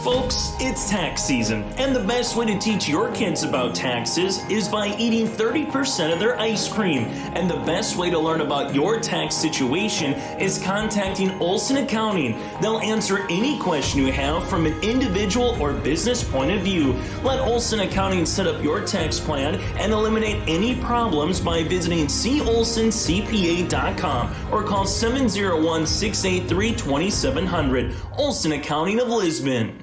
Folks, it's tax season, and the best way to teach your kids about taxes is by eating 30% of their ice cream. And the best way to learn about your tax situation is contacting Olson Accounting. They'll answer any question you have from an individual or business point of view. Let Olson Accounting set up your tax plan and eliminate any problems by visiting colsoncpa.com or call 701-683-2700. Olson Accounting of Lisbon.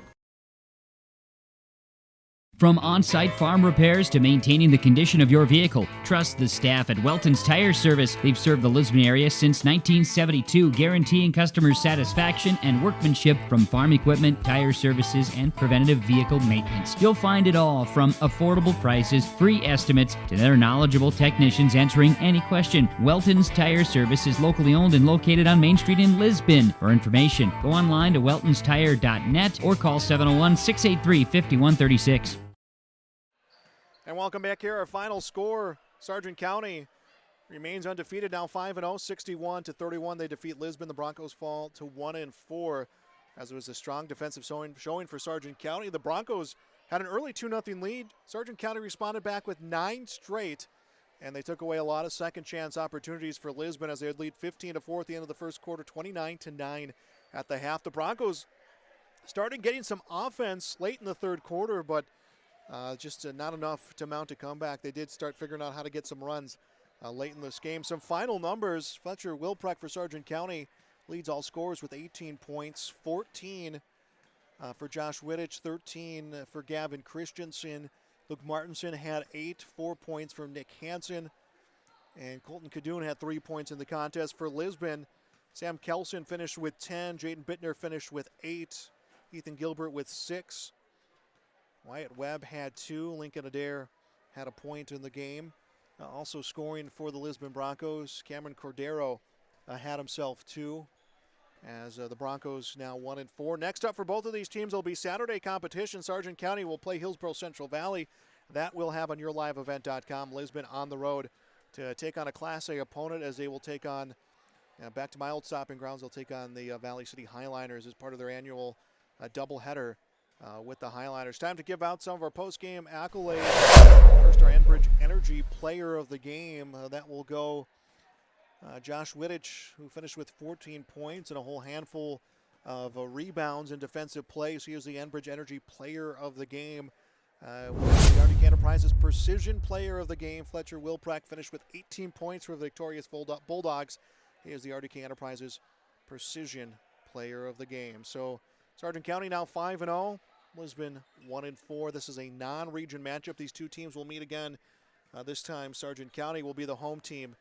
From on-site farm repairs to maintaining the condition of your vehicle, trust the staff at Welton's Tire Service. They've served the Lisbon area since 1972, guaranteeing customer satisfaction and workmanship from farm equipment, tire services, and preventative vehicle maintenance. You'll find it all from affordable prices, free estimates, to their knowledgeable technicians answering any question. Welton's Tire Service is locally owned and located on Main Street in Lisbon. For information, go online to weltonstire.net or call 701-683-5136. And welcome back here. Our final score, Sargent County remains undefeated, now 5-0, 61-31. They defeat Lisbon. The Broncos fall to 1-4, as it was a strong defensive showing for Sargent County. The Broncos had an early 2-0 lead. Sargent County responded back with 9 straight, and they took away a lot of second-chance opportunities for Lisbon as they would lead 15-4 at the end of the first quarter, 29-9 at the half. The Broncos started getting some offense late in the third quarter, but just not enough to mount a comeback. They did start figuring out how to get some runs late in this game. Some final numbers. Fletcher Wilprecht for Sargent County leads all scorers with 18 points, 14 for Josh Wittich, 13 for Gavin Christensen. Luke Martinson had 4 points from Nick Hansen. And Colton Cadoon had 3 points in the contest. For Lisbon, Sam Kelson finished with 10. Jaden Bittner finished with 8. Ethan Gilbert with 6. Wyatt Webb had 2. Lincoln Adair had a point in the game. Also scoring for the Lisbon Broncos, Cameron Cordero had himself 2, as the Broncos now 1-4. Next up for both of these teams will be Saturday competition. Sargent County will play Hillsborough Central Valley. That will have on yourliveevent.com. Lisbon on the road to take on a Class A opponent, as they will take on, back to my old stopping grounds, they'll take on the Valley City Highliners as part of their annual doubleheader with the Highliners. Time to give out some of our post-game accolades. First, our Enbridge Energy Player of the Game. That will go Josh Wittich, who finished with 14 points and a whole handful of rebounds and defensive plays. He is the Enbridge Energy Player of the Game. The Arctic Enterprises Precision Player of the Game, Fletcher Wilprecht, finished with 18 points for the victorious Bulldogs. He is the Arctic Enterprises Precision Player of the Game. So Sargent County now 5-0. Lisbon 1-4. This is a non-region matchup. These two teams will meet again. This time, Sargent County will be the home team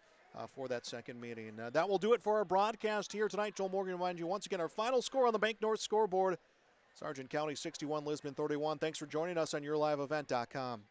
for that second meeting. That will do it for our broadcast here tonight. Joel Morgan reminds you once again our final score on the Bank North scoreboard: Sargent County 61, Lisbon 31. Thanks for joining us on yourliveevent.com.